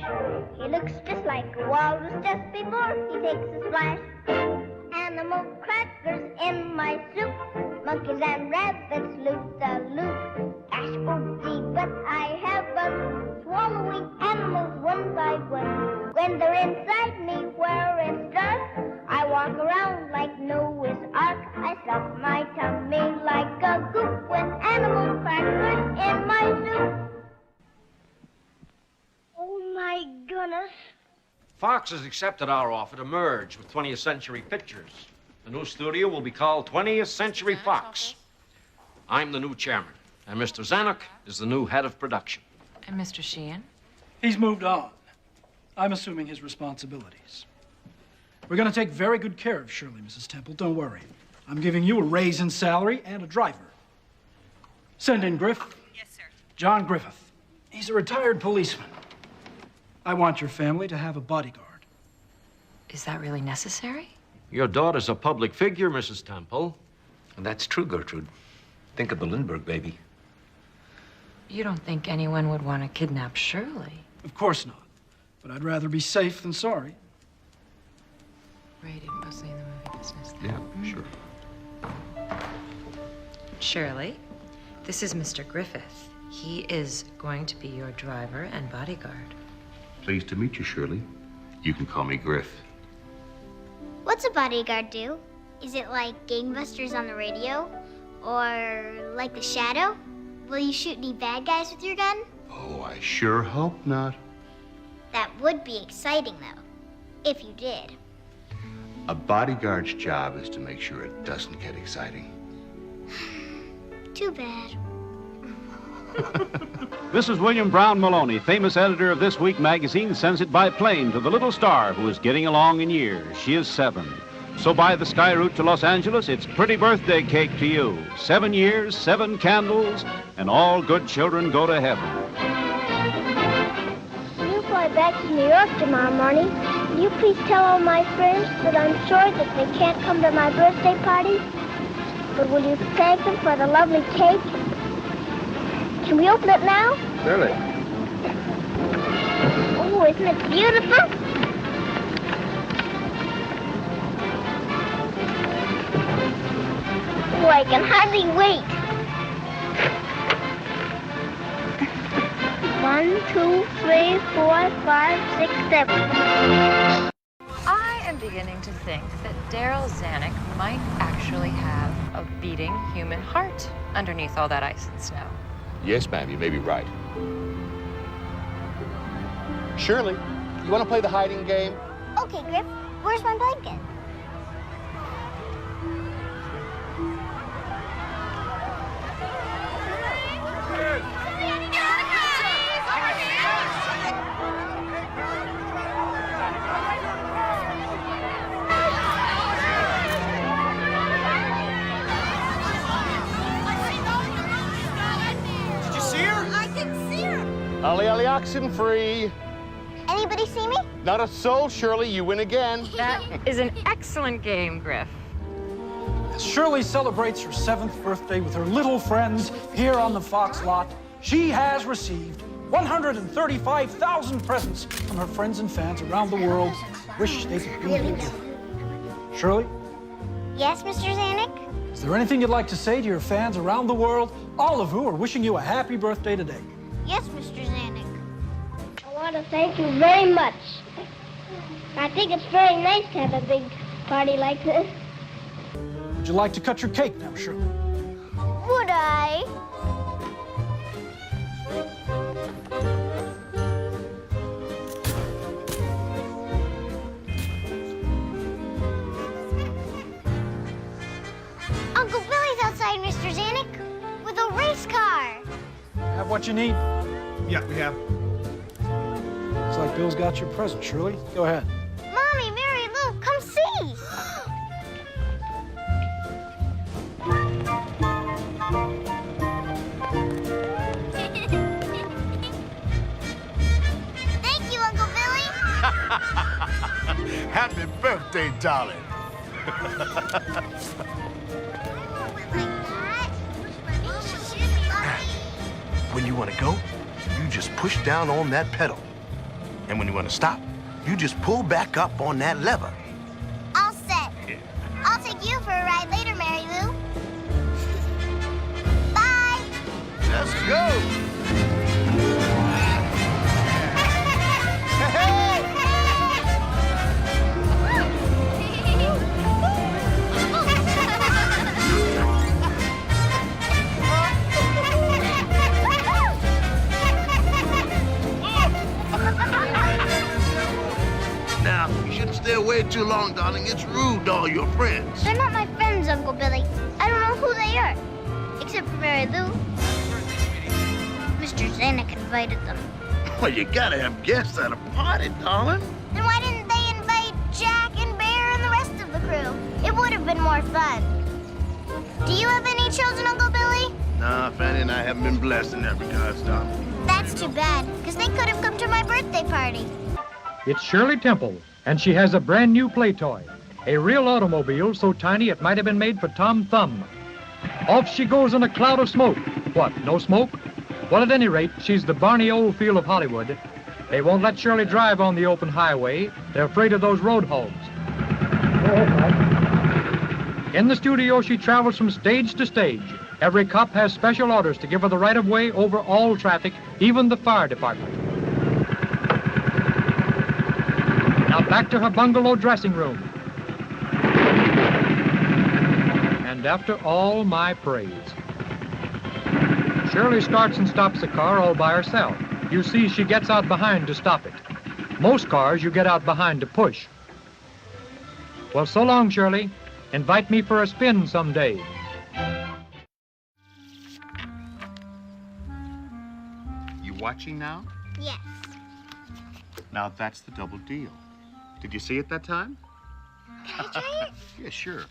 He looks just like a walrus just before he takes a splash. Animal crackers in my soup. Monkeys and rabbits loop the loop. Ash booty, but I have fun swallowing animals one by one. When they're inside me where it's dark, I walk around like Noah's Ark. I stuff my tummy like a goop when animal crackers in my soup. Oh my goodness. Fox has accepted our offer to merge with 20th Century Pictures. The new studio will be called 20th Century Fox. I'm the new chairman, and Mr. Zanuck is the new head of production. And Mr. Sheehan? He's moved on. I'm assuming his responsibilities. We're going to take very good care of Shirley, Mrs. Temple. Don't worry. I'm giving you a raise in salary and a driver. Send in Griff. Yes, sir. John Griffith. He's a retired policeman. I want your family to have a bodyguard. Is that really necessary? Your daughter's a public figure, Mrs. Temple. And that's true, Gertrude. Think of the Lindbergh baby. You don't think anyone would want to kidnap Shirley? Of course not. But I'd rather be safe than sorry. Rated mostly in the movie business then. Yeah, sure. Shirley, this is Mr. Griffith. He is going to be your driver and bodyguard. Pleased to meet you, Shirley. You can call me Griff. What's a bodyguard do? Is it like gangbusters on the radio? Or like The Shadow? Will you shoot any bad guys with your gun? Oh, I sure hope not. That would be exciting, though, if you did. A bodyguard's job is to make sure it doesn't get exciting. Too bad. This is William Brown Maloney, famous editor of This Week magazine, sends it by plane to the little star who is getting along in years. She is 7. So by the sky route to Los Angeles, it's pretty birthday cake to you. 7 years, 7 candles, and all good children go to heaven. When you fly back to New York tomorrow morning, will you please tell all my friends that I'm sorry that they can't come to my birthday party? But will you thank them for the lovely cake? Can we open it now? Surely. Oh, isn't it beautiful? Oh, I can hardly wait. 1, 2, 3, 4, 5, 6, 7. I am beginning to think that Daryl Zanuck might actually have a beating human heart underneath all that ice and snow. Yes, ma'am, you may be right. Shirley, you want to play the hiding game? Okay, Griff, where's my blanket? Did you see her? I can see her. Ollie, ollie, oxen free. Anybody see me? Not a soul, Shirley. You win again. That is an excellent game, Griff. As Shirley celebrates her 7th birthday with her little friends here on the Fox lot, she has received 135,000 presents from her friends and fans around the world. Wish they could be here with her. Shirley, Yes, Mr. Zanuck? is there anything you'd like to say to your fans around the world, all of who are wishing you a happy birthday today? Yes, Mr. Zanuck. I want to thank you very much. I think it's very nice to have a big party like this. Would you like to cut your cake now, Shirley? Would I? Uncle Billy's outside, Mr. Zanuck, with a race car. Have what you need? Yeah, we have. Looks like Bill's got your present, Shirley. Go ahead. Mommy, Mary Lou, come see. Thank you, Uncle Billy. Happy birthday, darling. When you want to go, you just push down on that pedal. And when you want to stop, you just pull back up on that lever. All set. I'll take you for a ride later, Mary Lou. Let's go. Now, you shouldn't stay away too long, darling. It's rude to all your friends. They're not my friends, Uncle Billy. I don't know who they are, except for Mary Lou. Mr. Zanuck invited them. Well, you gotta have guests at a party, darling. Then why didn't they invite Jack and Bear and the rest of the crew? It would have been more fun. Do you have any children, Uncle Billy? Nah, Fanny and I haven't been blessed in that regard, darling. That's too bad, because they could have come to my birthday party. It's Shirley Temple, and she has a brand new play toy. A real automobile so tiny it might have been made for Tom Thumb. Off she goes in a cloud of smoke. What, no smoke? Well, at any rate, she's the Barney Oldfield of Hollywood. They won't let Shirley drive on the open highway. They're afraid of those road hogs. In the studio, she travels from stage to stage. Every cop has special orders to give her the right of way over all traffic, even the fire department. Now back to her bungalow dressing room. And after all my praise, Shirley starts and stops the car all by herself. You see, she gets out behind to stop it. Most cars, you get out behind to push. Well, so long, Shirley. Invite me for a spin someday. You watching now? Yes. Now that's the double deal. Did you see it that time? Can I try it? Yeah, sure.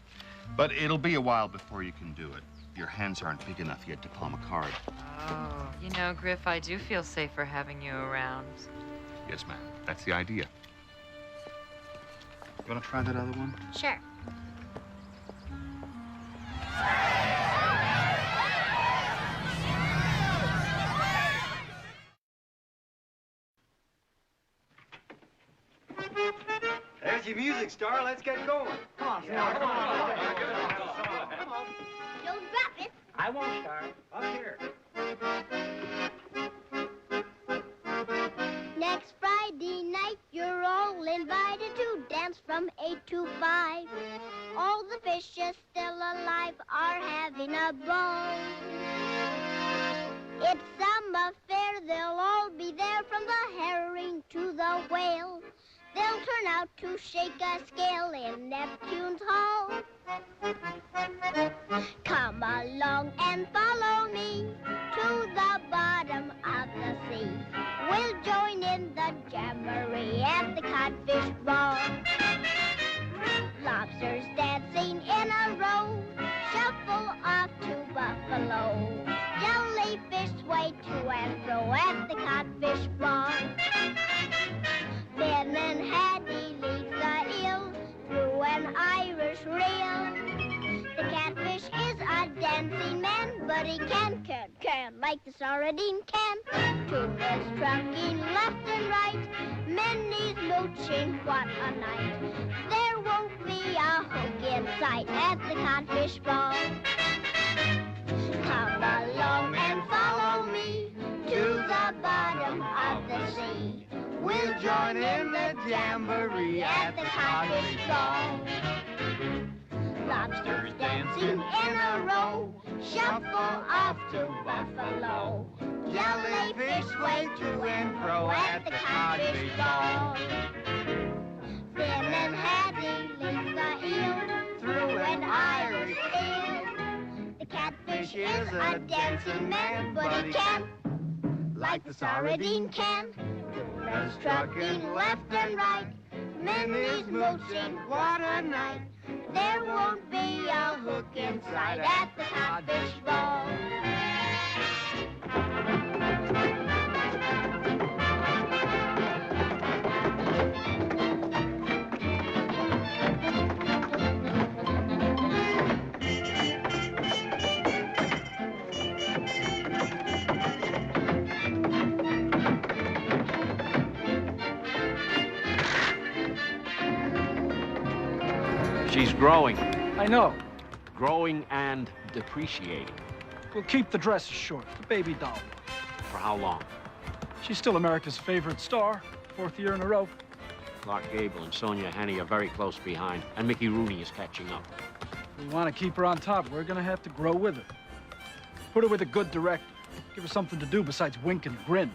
But it'll be a while before you can do it. Your hands aren't big enough yet to palm a card. Oh, you know, Griff, I do feel safer having you around. Yes, ma'am. That's the idea. You want to try that other one? Sure. There's your music, Star. Let's get going. Come on, Star. Come on. Come on. Don't drop it. I won't, Star. Up here. Next Friday night, you're all invited to dance from 8 to 5. All the fishes still alive are having a ball. It's some affair, they'll all be there from the herring to the whale. They'll turn out to shake a scale in Neptune's hall. Come along and follow me to the bottom of the sea. We'll join in the jamboree at the codfish ball. Lobsters dancing in a row shuffle off to Buffalo. Jellyfish sway to and fro at the codfish ball. Ben and Hattie lead the eel through an Irish reel. The catfish is a dancing man, but he can like the sardine can. Tuna's trucking left and right, Minnie's mooching, what a night. There won't be a hook in sight at the codfish ball. Come along and follow me to the bottom of the sea. We'll join in the jamboree at the codfish ball. Lobsters dancing in a row shuffle off to Buffalo. Jellyfish sway to and fro at the codfish ball. Ben and Hattie lead the eel through an Irish reel. The catfish is a dancing man, but he can like the sardine can. Tuna's trucking left and right, Minnie's mooching, what a night. There won't be a hook in sight at the codfish ball. She's growing. I know. Growing and depreciating. We'll keep the dresses short, the baby doll. For how long? She's still America's favorite star, 4th year in a row. Clark Gable and Sonia Henney are very close behind, and Mickey Rooney is catching up. If we want to keep her on top, we're gonna have to grow with her. Put her with a good director. Give her something to do besides wink and grin.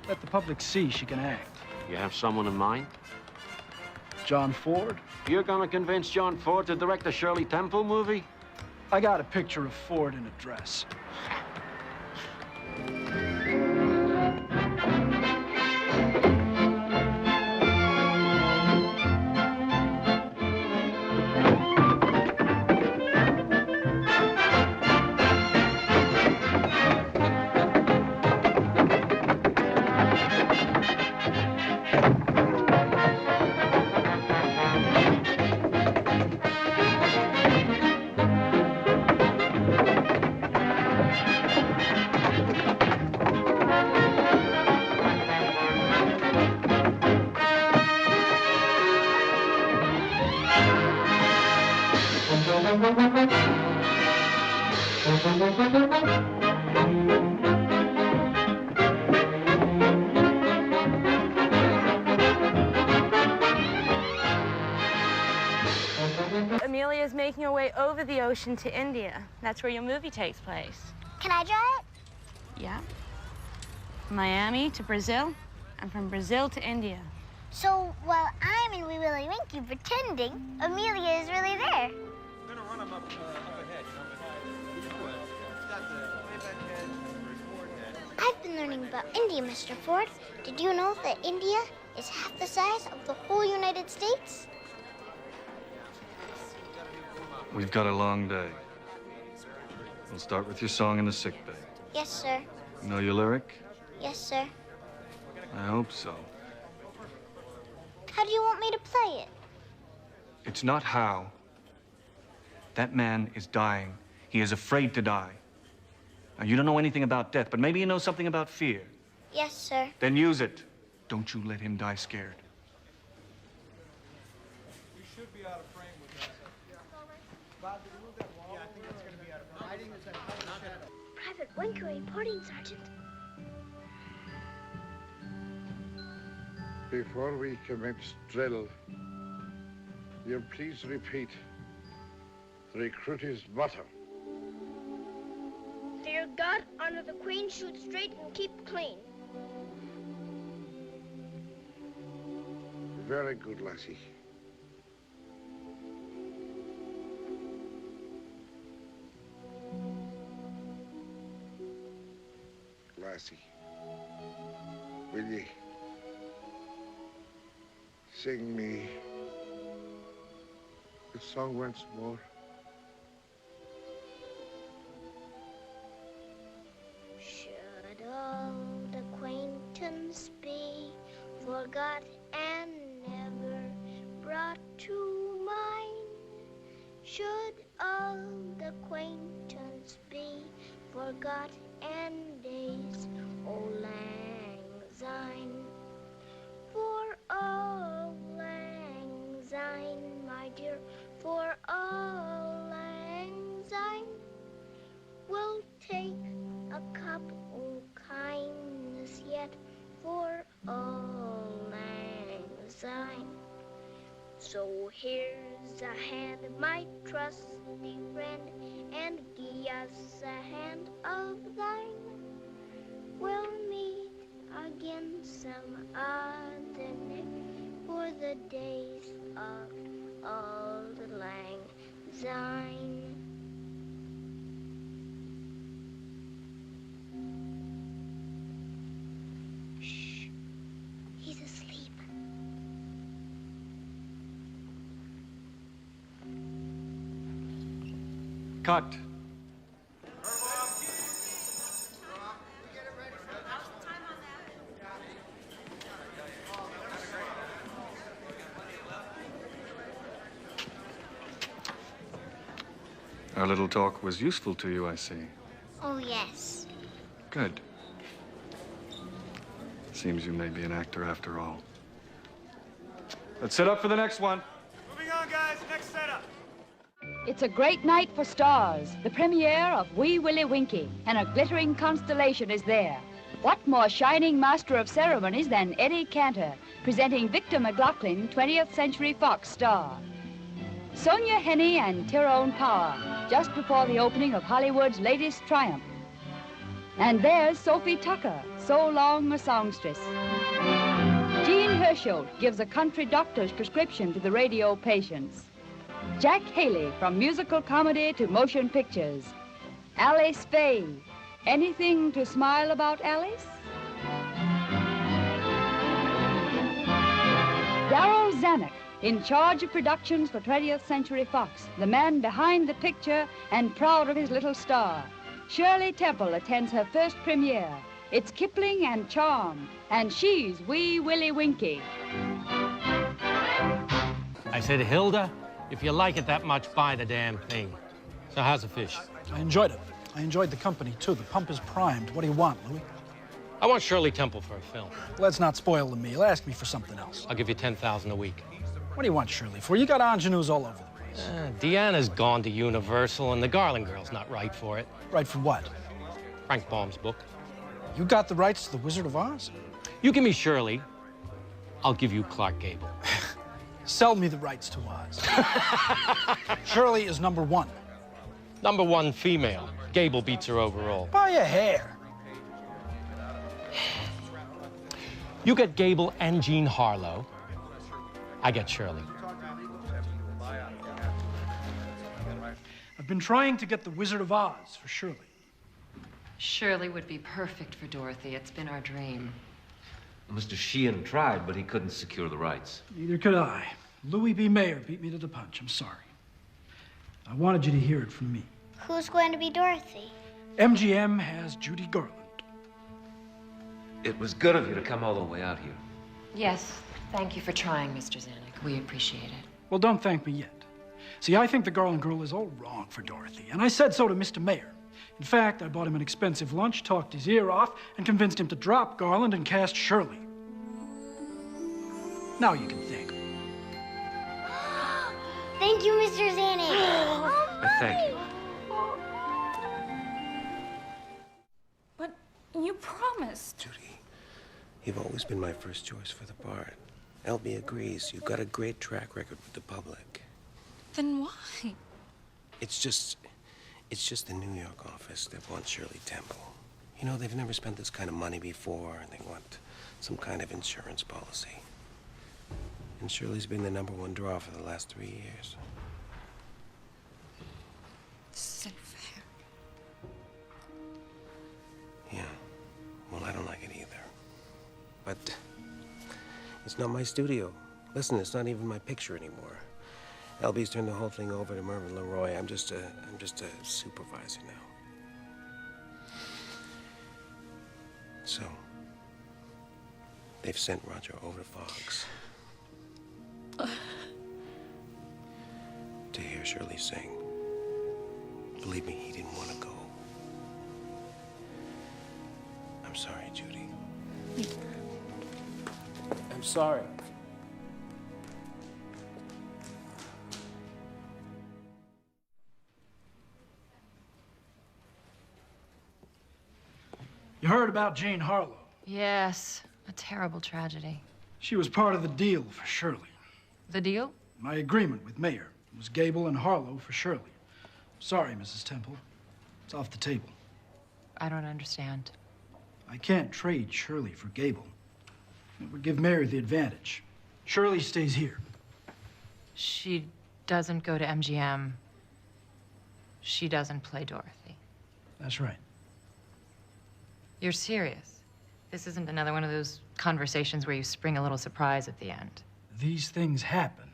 Let the public see she can act. You have someone in mind? John Ford? You're gonna convince John Ford to direct a Shirley Temple movie? I got a picture of Ford in a dress. Amelia's making her way over the ocean to India. That's where your movie takes place. Can I draw it? Yeah. From Miami to Brazil, and from Brazil to India. So while I'm in Willie Winke pretending, Amelia is really there. We're gonna run them up ahead, I've been learning about India, Mr. Ford. Did you know that India is half the size of the whole United States? We've got a long day. We'll start with your song in the sick bay. Yes, sir. You know your lyric? Yes, sir. I hope so. How do you want me to play it? It's not how. That man is dying. He is afraid to die. Now, you don't know anything about death, but maybe you know something about fear. Yes, sir. Then use it. Don't you let him die scared. You should be out of frame with that. Bob, did you move that wall? Yeah, I think it's gonna be out of frame. Hiding is that Private Winke reporting, Sergeant. Before we commence drill, you'll please repeat the recruiter's motto. Fear God, honor the Queen, shoot straight, and keep clean. Very good, lassie. Lassie, will ye sing me the song once more? Should old acquaintance be forgot and never brought to mind? Should old acquaintance be forgot and days old lang syne? For auld lang syne, my dear, for auld lang syne, we'll take a cup of kindness yet for auld lang syne. So here's a hand, my trusty friend, and give us a hand of thine. We'll meet again some other night for the days of auld lang syne. Shh, he's asleep. Cut. Our little talk was useful to you, I see. Oh, yes. Good. Seems you may be an actor after all. Let's set up for the next one. Moving on, guys. Next setup. It's a great night for stars, the premiere of Wee Willie Winke, and a glittering constellation is there. What more shining master of ceremonies than Eddie Cantor, presenting Victor McLaughlin, 20th Century Fox star. Sonia Henney and Tyrone Power, just before the opening of Hollywood's latest triumph. And there's Sophie Tucker, so long a songstress. Jean Hersholt gives a country doctor's prescription to the radio patients. Jack Haley, from musical comedy to motion pictures. Alice Faye. Anything to smile about, Alice? Darryl Zanuck, in charge of productions for 20th Century Fox, the man behind the picture and proud of his little star. Shirley Temple attends her first premiere. It's Kipling and Charm, and she's Wee Willie Winke. I said, Hilda, if you like it that much, buy the damn thing. So how's the fish? I enjoyed it. I enjoyed the company, too. The pump is primed. What do you want, Louis? I want Shirley Temple for a film. Let's not spoil the meal. Ask me for something else. I'll give you $10,000 a week. What do you want Shirley for? You got ingenues all over the place. Deanna's gone to Universal, and the Garland girl's not right for it. Right for what? Frank Baum's book. You got the rights to The Wizard of Oz? You give me Shirley, I'll give you Clark Gable. Sell me the rights to Oz. Shirley is number one. Number one female. Gable beats her overall. By a hair. You get Gable and Jean Harlow. I get Shirley. I've been trying to get The Wizard of Oz for Shirley. Shirley would be perfect for Dorothy. It's been our dream. Mr. Sheehan tried, but he couldn't secure the rights. Neither could I. Louis B. Mayer beat me to the punch. I'm sorry. I wanted you to hear it from me. Who's going to be Dorothy? MGM has Judy Garland. It was good of you to come all the way out here. Yes, thank you for trying, Mr. Zanuck. We appreciate it. Well, don't thank me yet. See, I think the Garland girl is all wrong for Dorothy, and I said so to Mr. Mayer. In fact, I bought him an expensive lunch, talked his ear off, and convinced him to drop Garland and cast Shirley. Now you can thank me. Thank you, Mr. Zanuck. Thank you. But you promised. Judy, you've always been my first choice for the part. LB agrees. You've got a great track record with the public. Then why? It's just the New York office that wants Shirley Temple. You know, they've never spent this kind of money before, and they want some kind of insurance policy. And Shirley's been the #1 draw for the last 3 years. This isn't fair. Yeah. Well, I don't like it either. But it's not my studio. Listen, it's not even my picture anymore. LB's turned the whole thing over to Mervyn LeRoy. I'm just a supervisor now. So, they've sent Roger over to Fox to hear Shirley sing. Believe me, he didn't want to go. I'm sorry, Judy. I'm sorry. You heard about Jean Harlow. Yes, a terrible tragedy. She was part of the deal for Shirley. The deal? My agreement with Mayer was Gable and Harlow for Shirley. Sorry, Mrs. Temple. It's off the table. I don't understand. I can't trade Shirley for Gable. It would give Mayer the advantage. Shirley stays here. She doesn't go to MGM. She doesn't play Dorothy. That's right. You're serious? This isn't another one of those conversations where you spring a little surprise at the end. These things happen.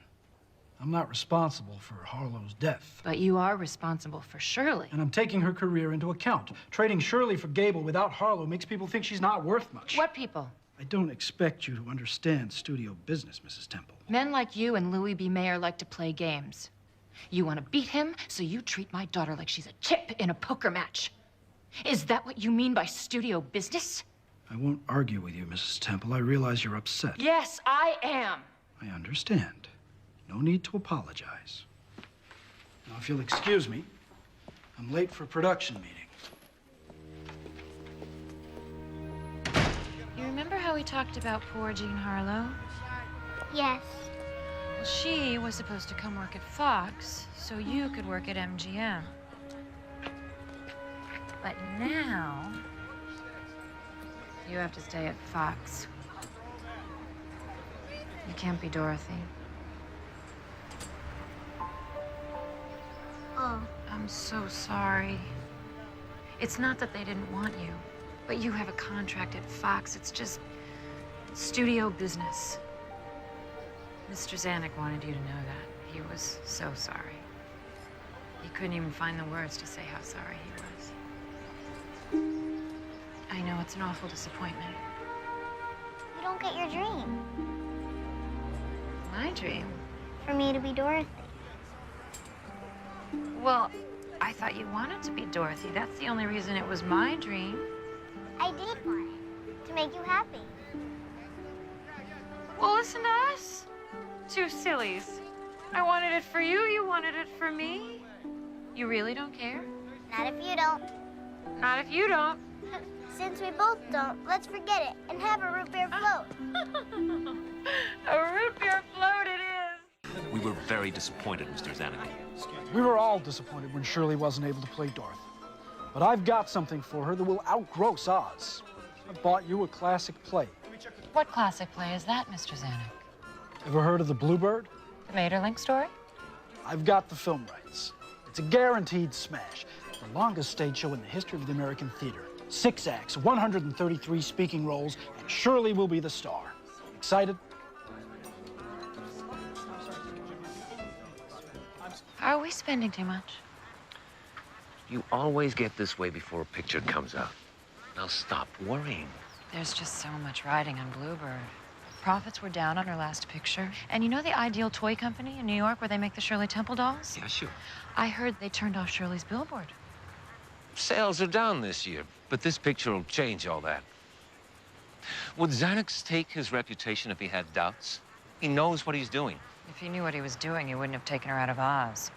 I'm not responsible for Harlow's death. But you are responsible for Shirley. And I'm taking her career into account. Trading Shirley for Gable without Harlow makes people think she's not worth much. What people? I don't expect you to understand studio business, Mrs. Temple. Men like you and Louis B. Mayer like to play games. You want to beat him, so you treat my daughter like she's a chip in a poker match. Is that what you mean by studio business? I won't argue with you, Mrs. Temple. I realize you're upset. Yes, I am. I understand. No need to apologize. Now, if you'll excuse me, I'm late for a production meeting. You remember how we talked about poor Jean Harlow? Yes. Well, she was supposed to come work at Fox so you could work at MGM. But now, you have to stay at Fox. You can't be Dorothy. Oh. I'm so sorry. It's not that they didn't want you, but you have a contract at Fox. It's just studio business. Mr. Zanuck wanted you to know that. He was so sorry. He couldn't even find the words to say how sorry he was. I know it's an awful disappointment. You don't get your dream. My dream? For me to be Dorothy. Well, I thought you wanted to be Dorothy. That's the only reason it was my dream. I did want it. To make you happy. Well, listen to us. Two sillies. I wanted it for you, you wanted it for me. You really don't care? Not if you don't. Not if you don't. Since we both don't, let's forget it and have a root beer float. A root beer float it is. We were very disappointed, Mr. Zanuck. We were all disappointed when Shirley wasn't able to play Dorothy. But I've got something for her that will outgross Oz. I bought you a classic play. What classic play is that, Mr. Zanuck? Ever heard of The Bluebird? The Maeterlinck story? I've got the film rights. It's a guaranteed smash. The longest stage show in the history of the American theater. 6 acts, 133 speaking roles, and Shirley will be the star. Excited? Are we spending too much? You always get this way before a picture comes out. Now stop worrying. There's just so much riding on Bluebird. Profits were down on her last picture. And you know the Ideal Toy Company in New York where they make the Shirley Temple dolls? Yeah, sure. I heard they turned off Shirley's billboard. Sales are down this year, but this picture will change all that. Would Zanuck stake his reputation if he had doubts? He knows what he's doing. If he knew what he was doing, he wouldn't have taken her out of Oz.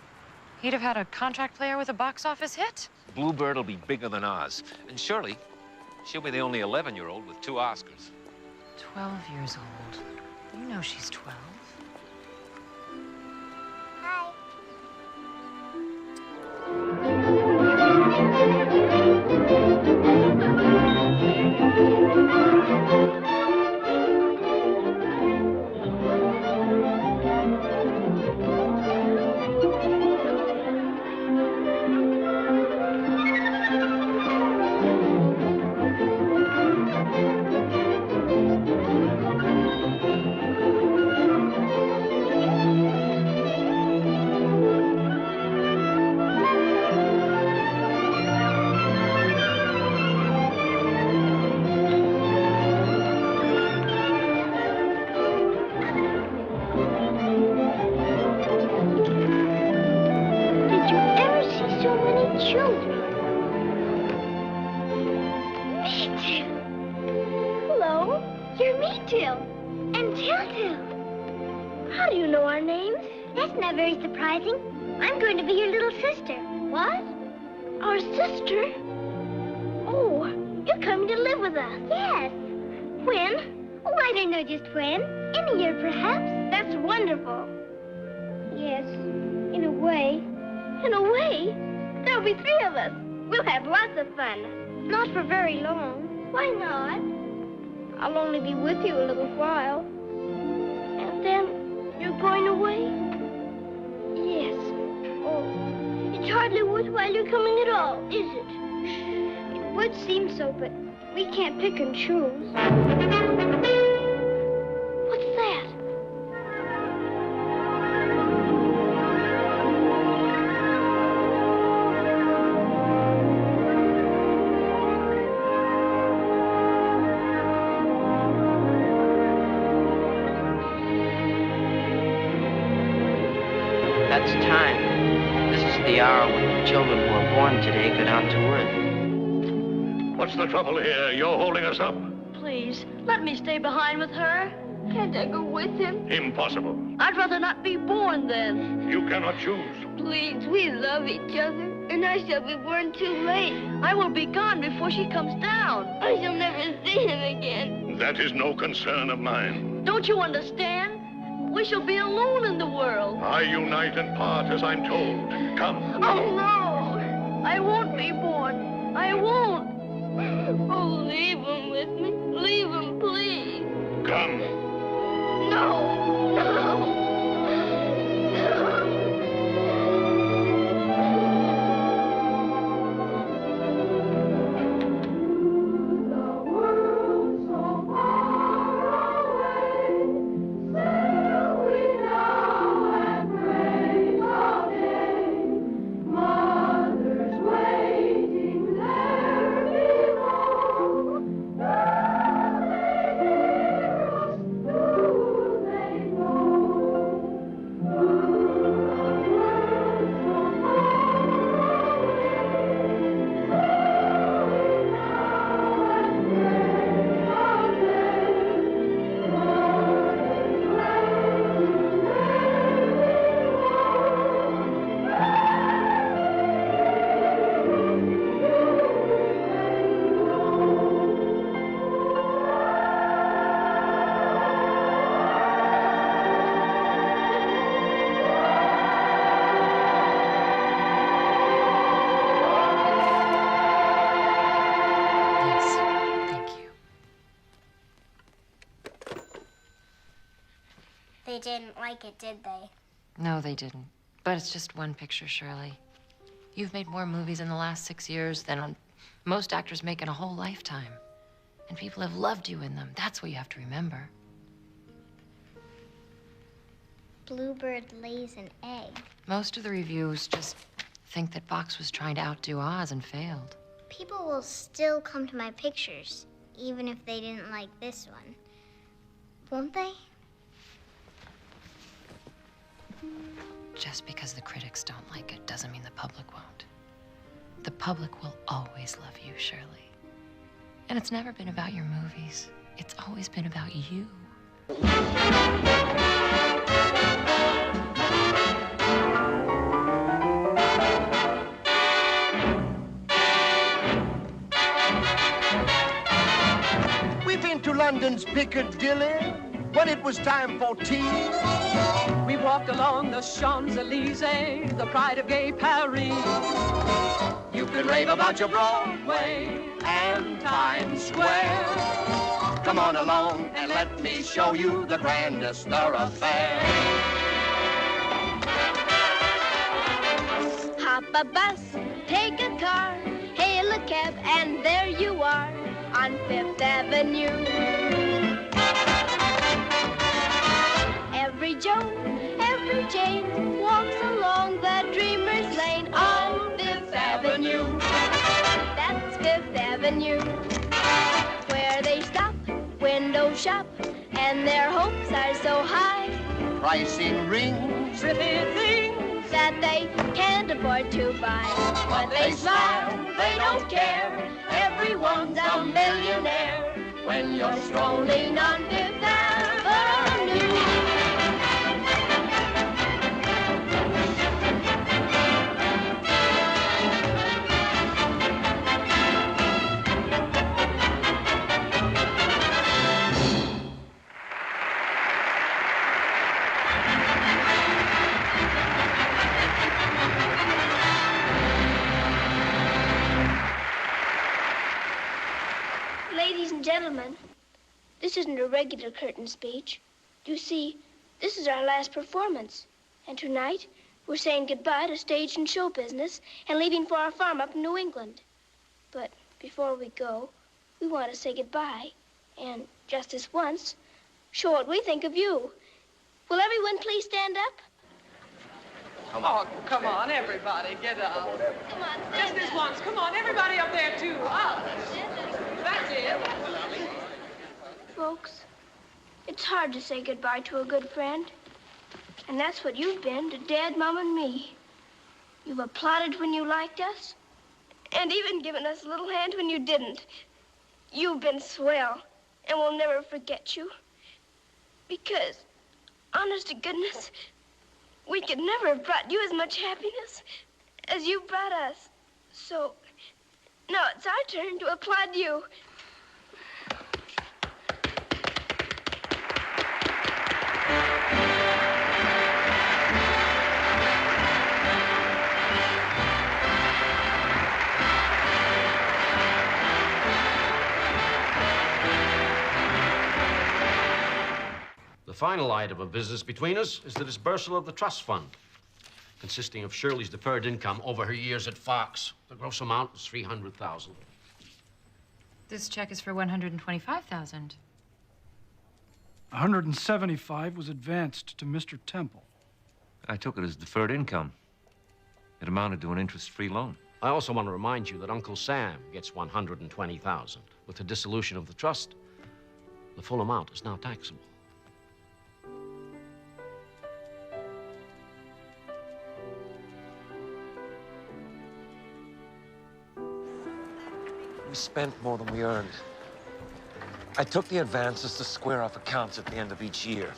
He'd have had a contract player with a box office hit. Bluebird will be bigger than Oz. And Shirley, she'll be the only 11-year-old with 2 Oscars. 12 years old. You know she's 12. Hi. I'm going to be your little sister. What? Our sister? Oh, you're coming to live with us. Yes. When? Oh, I don't know just when. Any year, perhaps. That's wonderful. Yes, in a way. In a way? There'll be 3 of us. We'll have lots of fun. Not for very long. Why not? I'll only be with you a little while. And then you're going away? Yes. Oh, it's hardly worthwhile you're coming at all, is it? It would seem so, but we can't pick and choose. What's that? That's time. This is the hour when children who are born today go down to earth. What's the trouble here? You're holding us up. Please, let me stay behind with her. Can't I go with him? Impossible. I'd rather not be born then. You cannot choose. Please, we love each other, and I shall be born too late. I will be gone before she comes down. I shall never see him again. That is no concern of mine. Don't you understand? We shall be alone in the world. I unite and part as I'm told. Come. Oh, no. I won't be born. I won't. Oh, leave him with me. Leave him, please. Come. No. No. No. They didn't like it, did they? No, they didn't. But it's just one picture, Shirley. You've made more movies in the last 6 years than most actors make in a whole lifetime. And people have loved you in them. That's what you have to remember. Bluebird lays an egg. Most of the reviews just think that Fox was trying to outdo Oz and failed. People will still come to my pictures, even if they didn't like this one. Won't they? Just because the critics don't like it doesn't mean the public won't. The public will always love you, Shirley. And it's never been about your movies. It's always been about you. We've been to London's Piccadilly when it was time for tea. We walked along the Champs-Élysées, the pride of gay Paris. You could rave about your Broadway and Times Square. Come on along and let me show you the grandest thoroughfare. Hop a bus, take a car, hail a cab, and there you are on Fifth Avenue. Every Joe, every Jane walks along the Dreamer's Lane on Fifth Avenue. That's Fifth Avenue, where they stop, window shop, and their hopes are so high. Pricing rings, Pretty things that they can't afford to buy. But they smile, they don't care. Everyone's a millionaire when you're strolling on Fifth Avenue. Ladies and gentlemen, this isn't a regular curtain speech. You see, this is our last performance. And tonight, we're saying goodbye to stage and show business and leaving for our farm up in New England. But before we go, we want to say goodbye and, just this once, show what we think of you. Will everyone please stand up? Oh, come on, everybody, get up. Come on, Just this once. Come on, everybody up there, too. Up. That's it. Folks, it's hard to say goodbye to a good friend. And that's what you've been to Dad, Mom, and me. You've applauded when you liked us, and even given us a little hand when you didn't. You've been swell, and we'll never forget you. Because, honest to goodness, we could never have brought you as much happiness as you brought us. So, now it's our turn to applaud you. The final item of business between us is the disbursal of the trust fund, consisting of Shirley's deferred income over her years at Fox. The gross amount is $300,000. This check is for $125,000. $175 was advanced to Mr. Temple. I took it as deferred income. It amounted to an interest-free loan. I also want to remind you that Uncle Sam gets $120,000. With the dissolution of the trust, the full amount is now taxable. We spent more than we earned. I took the advances to square off accounts at the end of each year.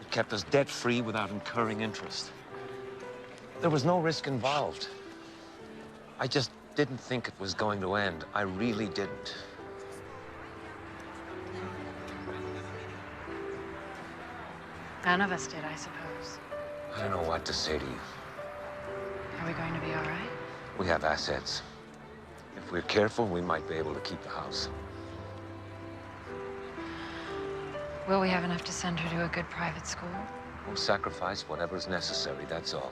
It kept us debt-free without incurring interest. There was no risk involved. I just didn't think it was going to end. I really didn't. None of us did, I suppose. I don't know what to say to you. Are we going to be all right? We have assets. If we're careful, we might be able to keep the house. Will we have enough to send her to a good private school? We'll sacrifice whatever's necessary, that's all.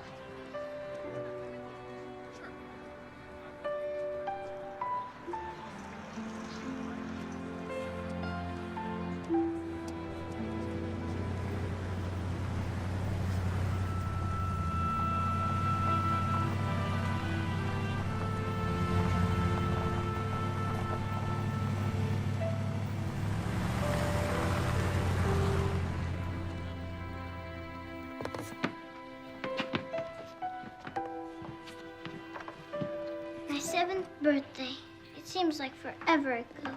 My 7th birthday. It seems like forever ago.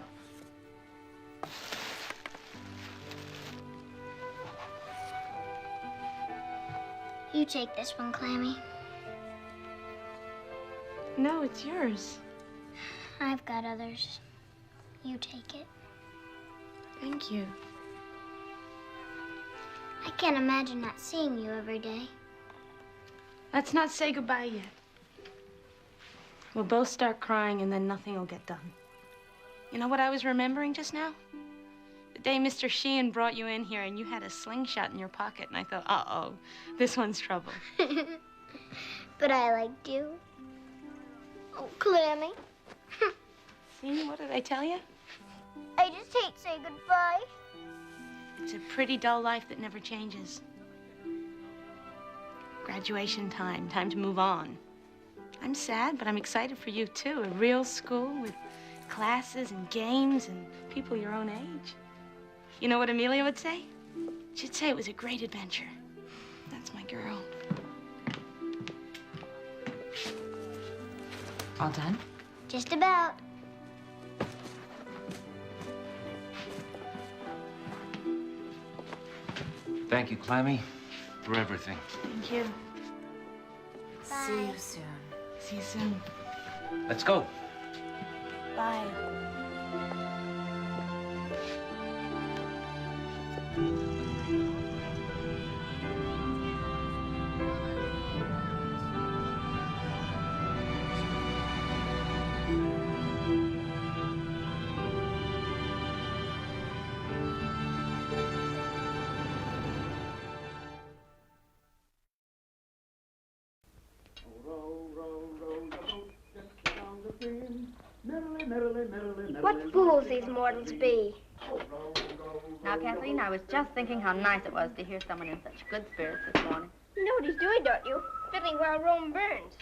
You take this one, Clammy. No, it's yours. I've got others. You take it. Thank you. I can't imagine not seeing you every day. Let's not say goodbye yet. We'll both start crying and then nothing will get done. You know what I was remembering just now? The day Mr. Sheehan brought you in here and you had a slingshot in your pocket and I thought, uh-oh, this one's trouble. But I liked you. Oh, Clammy. See, what did I tell you? I just hate to say goodbye. It's a pretty dull life that never changes. Graduation time, time to move on. I'm sad, but I'm excited for you, too. A real school with classes and games and people your own age. You know what Amelia would say? She'd say it was a great adventure. That's my girl. All done? Just about. Thank you, Clammy, for everything. Thank you. Bye. See you soon. See you soon. Let's go. Bye. What fools these mortals be. Now, Kathleen, I was just thinking how nice it was to hear someone in such good spirits this morning. You know what he's doing, don't you? Fiddling while Rome burns.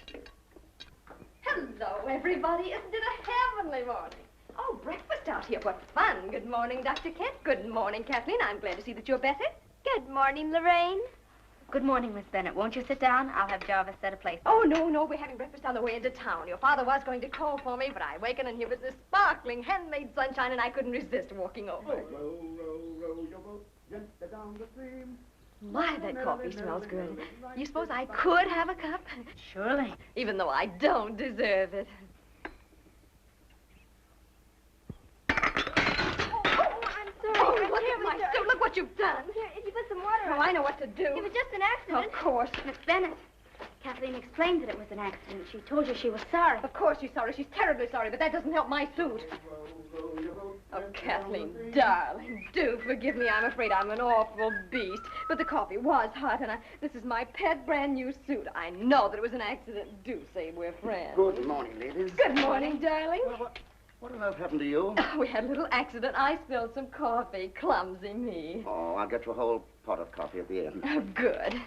Hello, everybody. Isn't it a heavenly morning? Oh, breakfast out here. What fun. Good morning, Dr. Kent. Good morning, Kathleen. I'm glad to see that you're better. Good morning, Lorraine. Good morning, Miss Bennett. Won't you sit down? I'll have Jarvis set a place. Oh, no. We're having breakfast on the way into town. Your father was going to call for me, but I wakened and here was this sparkling handmade sunshine, and I couldn't resist walking over. Row your boat gently My, that coffee smells good. You suppose I could have a cup? Surely. Even though I don't deserve it. Oh, look at my suit. Look what you've done. Here, if you put some water on. Oh, I know what to do. It was just an accident. Of course. Miss Bennett, Kathleen explained that it was an accident. She told you she was sorry. Of course she's sorry. She's terribly sorry, but that doesn't help my suit. Oh, Kathleen, darling, do forgive me. I'm afraid I'm an awful beast. But the coffee was hot, and this is my pet brand new suit. I know that it was an accident. Do say we're friends. Good morning, ladies. Good morning, darling. What on earth happened to you? Oh, we had a little accident. I spilled some coffee. Clumsy me. Oh, I'll get you a whole pot of coffee at the end. Oh, good.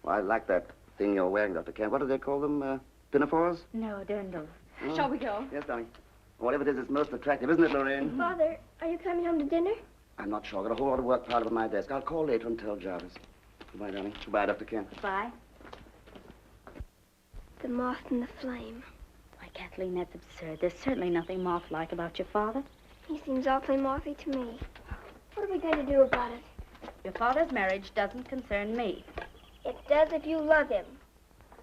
Well, I like that thing you're wearing, Dr. Kent. What do they call them? Pinafores? No, dirndl. Oh. Shall we go? Yes, darling. Whatever it is, it's most attractive, isn't it, Lorraine? Father, are you coming home to dinner? I'm not sure. I've got a whole lot of work piled up on my desk. I'll call later and tell Jarvis. Goodbye, darling. Goodbye, Dr. Kent. Bye. The moth and the flame. Why, Kathleen, that's absurd. There's certainly nothing moth-like about your father. He seems awfully mothy to me. What are we going to do about it? Your father's marriage doesn't concern me. It does if you love him.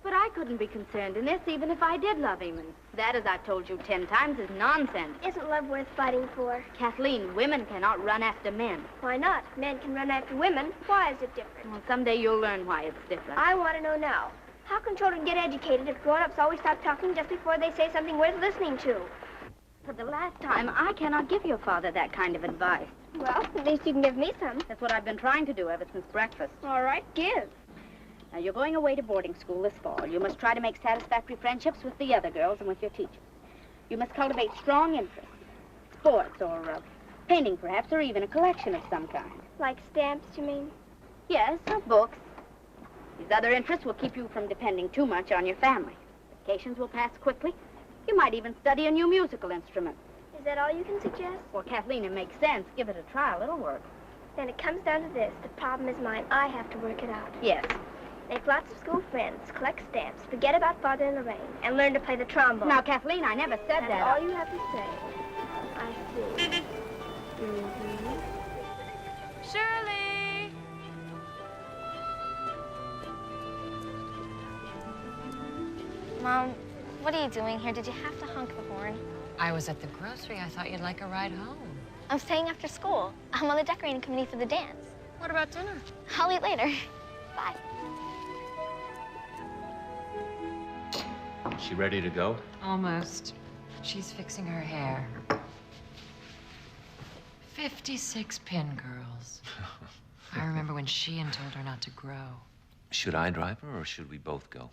But I couldn't be concerned in this even if I did love him. And that, as I've told you 10 times, is nonsense. Isn't love worth fighting for? Kathleen, women cannot run after men. Why not? Men can run after women. Why is it different? Well, someday you'll learn why it's different. I want to know now. How can children get educated if grown-ups always stop talking just before they say something worth listening to? For the last time, I cannot give your father that kind of advice. Well, at least you can give me some. That's what I've been trying to do ever since breakfast. All right, give. Now, you're going away to boarding school this fall. You must try to make satisfactory friendships with the other girls and with your teachers. You must cultivate strong interests. Sports or painting, perhaps, or even a collection of some kind. Like stamps, you mean? Yes, or books. These other interests will keep you from depending too much on your family. Vacations will pass quickly. You might even study a new musical instrument. Is that all you can suggest? Well, Kathleen, it makes sense. Give it a try. It'll work. Then it comes down to this. The problem is mine. I have to work it out. Yes. Make lots of school friends, collect stamps, forget about Father and Lorraine, and learn to play the trombone. Now, Kathleen, I never said That's that. all you have to say. I see. Mm-hmm. Shirley! Mom, what are you doing here? Did you have to honk the horn? I was at the grocery. I thought you'd like a ride home. I'm staying after school. I'm on the decorating committee for the dance. What about dinner? I'll eat later. Bye. She ready to go? Almost. She's fixing her hair. 56 pin girls. I remember when Sheehan told her not to grow. Should I drive her or should we both go?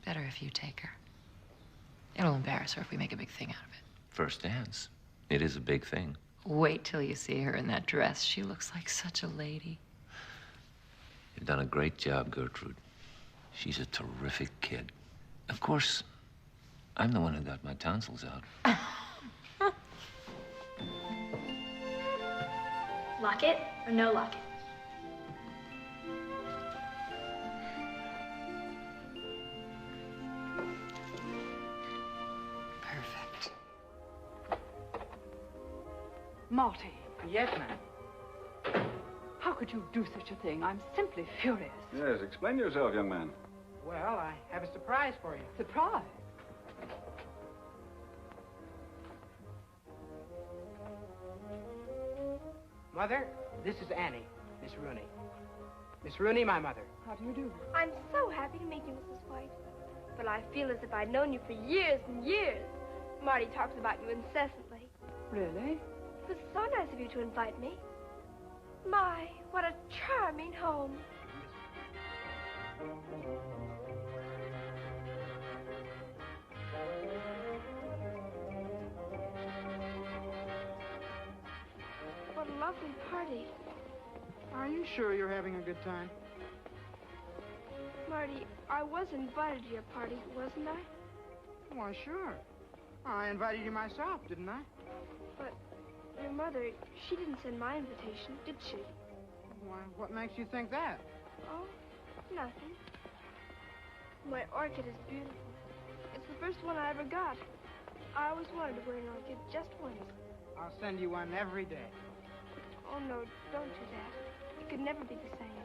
Better if you take her. It'll embarrass her if we make a big thing out of it. First dance. It is a big thing. Wait till you see her in that dress. She looks like such a lady. You've done a great job, Gertrude. She's a terrific kid. Of course, I'm the one who got my tonsils out. Locket or no locket? Perfect. Marty, Yes, ma'am. how could you do such a thing? I'm simply furious. Yes, explain yourself, young man. Well, I have a surprise for you. Surprise? Mother, this is Annie, Miss Rooney. Miss Rooney, my mother. How do you do? I'm so happy to meet you, Mrs. White. But I feel as if I'd known you for years and years. Marty talks about you incessantly. Really? It was so nice of you to invite me. My, what a charming home. What a lovely party. Are you sure you're having a good time? Marty, I was invited to your party, wasn't I? Why, sure. I invited you myself, didn't I? But your mother, she didn't send my invitation, did she? Why, what makes you think that? Oh, nothing. My orchid is beautiful. It's the first one I ever got. I always wanted to wear an orchid just once. I'll send you one every day. Oh, no, don't do that. could never be the same.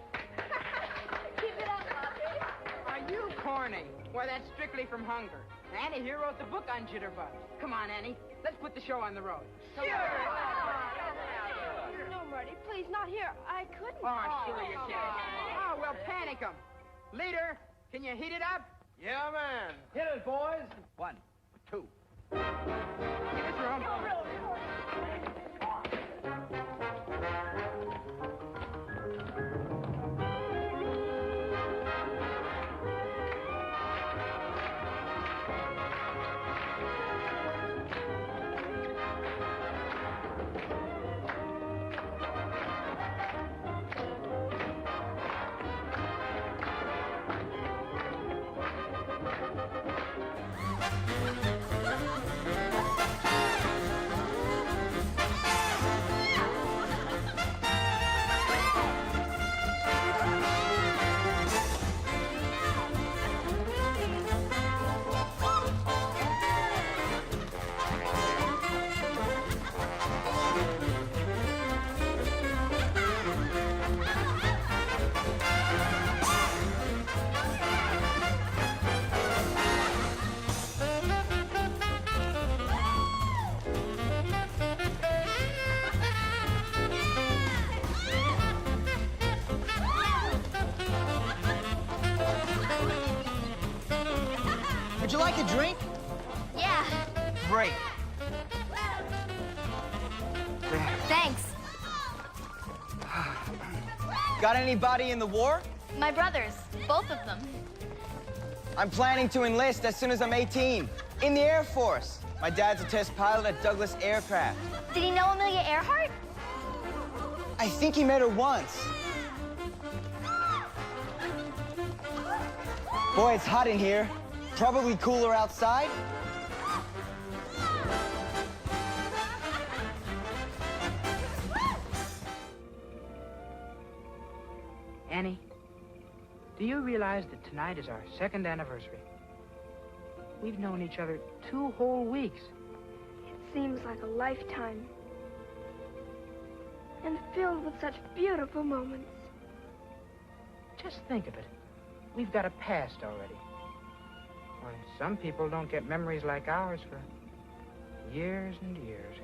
Keep it up, Poppy. Are you corny? Why, that's strictly from hunger. Annie here wrote the book on jitterbugs. Come on, Annie. Let's put the show on the road. Sure. No, Marty, please, not here. I couldn't. Oh, sure you can. Oh, well, panic 'em. Leader, can you heat it up? Yeah, man. Hit it, boys. 1, 2. Give us room. Would you like a drink? Yeah. Great. Thanks. Got anybody in the war? My brothers, both of them. I'm planning to enlist as soon as I'm 18. In the Air Force. My dad's a test pilot at Douglas Aircraft. Did he know Amelia Earhart? I think he met her once. Boy, it's hot in here. Probably cooler outside. Annie, do you realize that tonight is our 2nd anniversary? We've known each other 2 whole weeks. It seems like a lifetime. And filled with such beautiful moments. Just think of it. We've got a past already. Why, some people don't get memories like ours for years and years.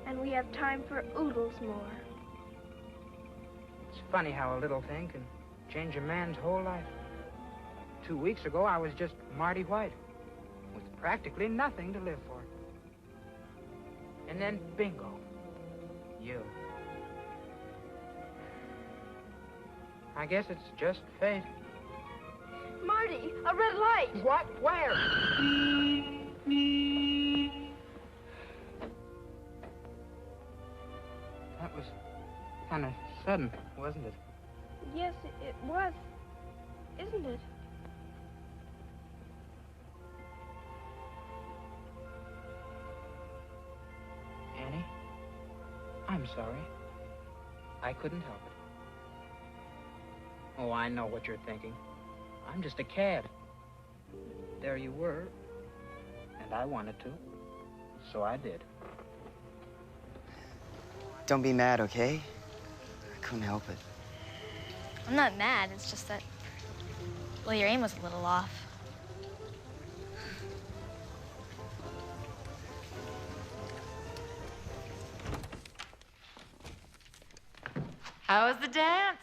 And we have time for oodles more. It's funny how a little thing can change a man's whole life. 2 weeks ago, I was just Marty White, with practically nothing to live for. And then, bingo, you. I guess it's just fate. Marty, a red light. What? Where? That was kind of sudden, wasn't it? Yes, it was. Isn't it? Annie, I'm sorry. I couldn't help it. Oh, I know what you're thinking. I'm just a cad. There you were, and I wanted to, so I did. Don't be mad, okay? I couldn't help it. I'm not mad. It's just that, well, your aim was a little off. How was the dance?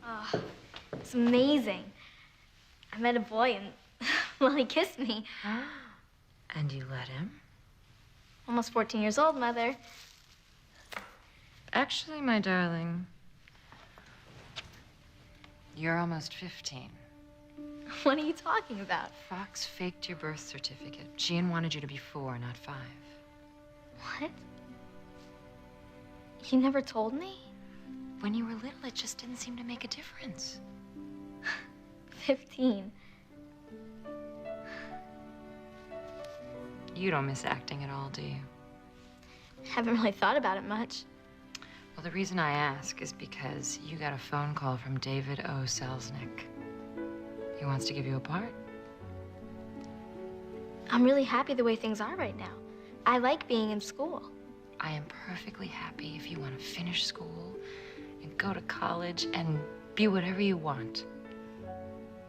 Oh, it's amazing. I met a boy and, well, he kissed me. And you let him? Almost 14 years old, Mother. Actually, my darling, you're almost 15. What are you talking about? Fox faked your birth certificate. Sheehan wanted you to be 4, not 5. What? You never told me? When you were little, it just didn't seem to make a difference. 15. You don't miss acting at all, do you? Haven't really thought about it much. Well, the reason I ask is because you got a phone call from David O. Selznick. He wants to give you a part. I'm really happy the way things are right now. I like being in school. I am perfectly happy if you want to finish school and go to college and be whatever you want.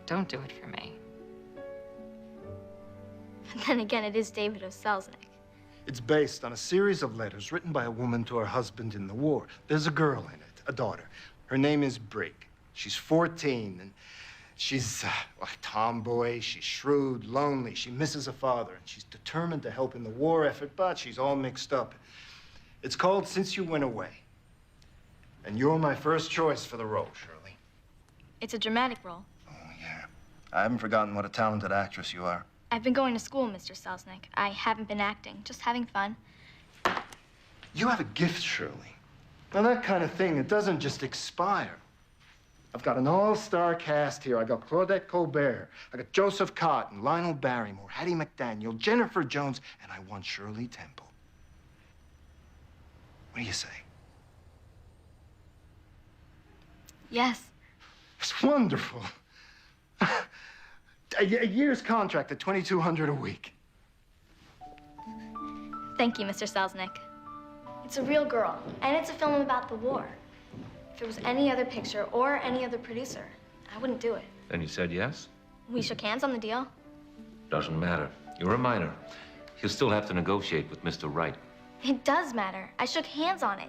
Don't do it for me. But then again, it is David of Selznick. It's based on a series of letters written by a woman to her husband in the war. There's a girl in it, a daughter. Her name is Brig. She's 14, and she's a tomboy. She's shrewd, lonely. She misses her father, and she's determined to help in the war effort, but she's all mixed up. It's called Since You Went Away. And you're my first choice for the role, Shirley. It's a dramatic role. I haven't forgotten what a talented actress you are. I've been going to school, Mr. Selznick. I haven't been acting, just having fun. You have a gift, Shirley. Now, that kind of thing, it doesn't just expire. I've got an all-star cast here. I got Claudette Colbert. I got Joseph Cotton, Lionel Barrymore, Hattie McDaniel, Jennifer Jones, and I want Shirley Temple. What do you say? Yes. It's wonderful. A year's contract at $2,200 a week. Thank you, Mr. Selznick. It's a real girl, and it's a film about the war. If it was any other picture or any other producer, I wouldn't do it. Then you said yes? We shook hands on the deal. Doesn't matter. You're a minor. You'll still have to negotiate with Mr. Wright. It does matter. I shook hands on it.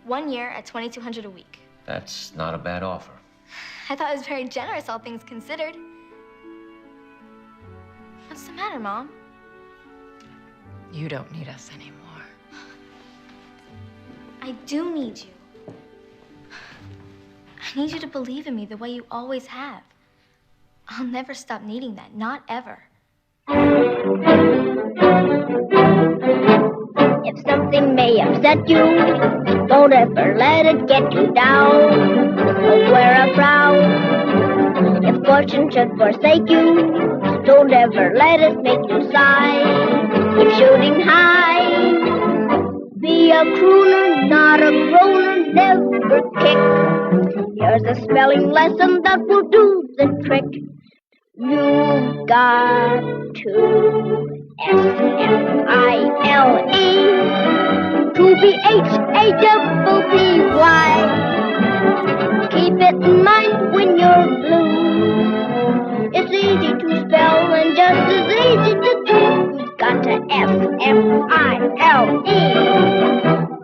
1 year at $2,200 a week. That's not a bad offer. I thought it was very generous, all things considered. What's the matter, Mom? You don't need us anymore. I do need you. I need you to believe in me the way you always have. I'll never stop needing that, not ever. If something may upset you, don't ever let it get you down. Don't wear a frown. If fortune should forsake you, don't ever let it make you sigh. Keep shooting high. Be a crooner, not a groaner, never kick. Here's a spelling lesson that will do the trick. You've got to S-M-I-L-E to B-H-A-P-P-Y. Keep it in mind when you're blue. It's easy to spell and just as easy to do. You've got to S-M-I-L-E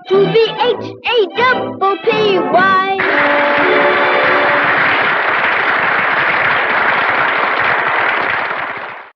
to B-H-A-P-P-Y.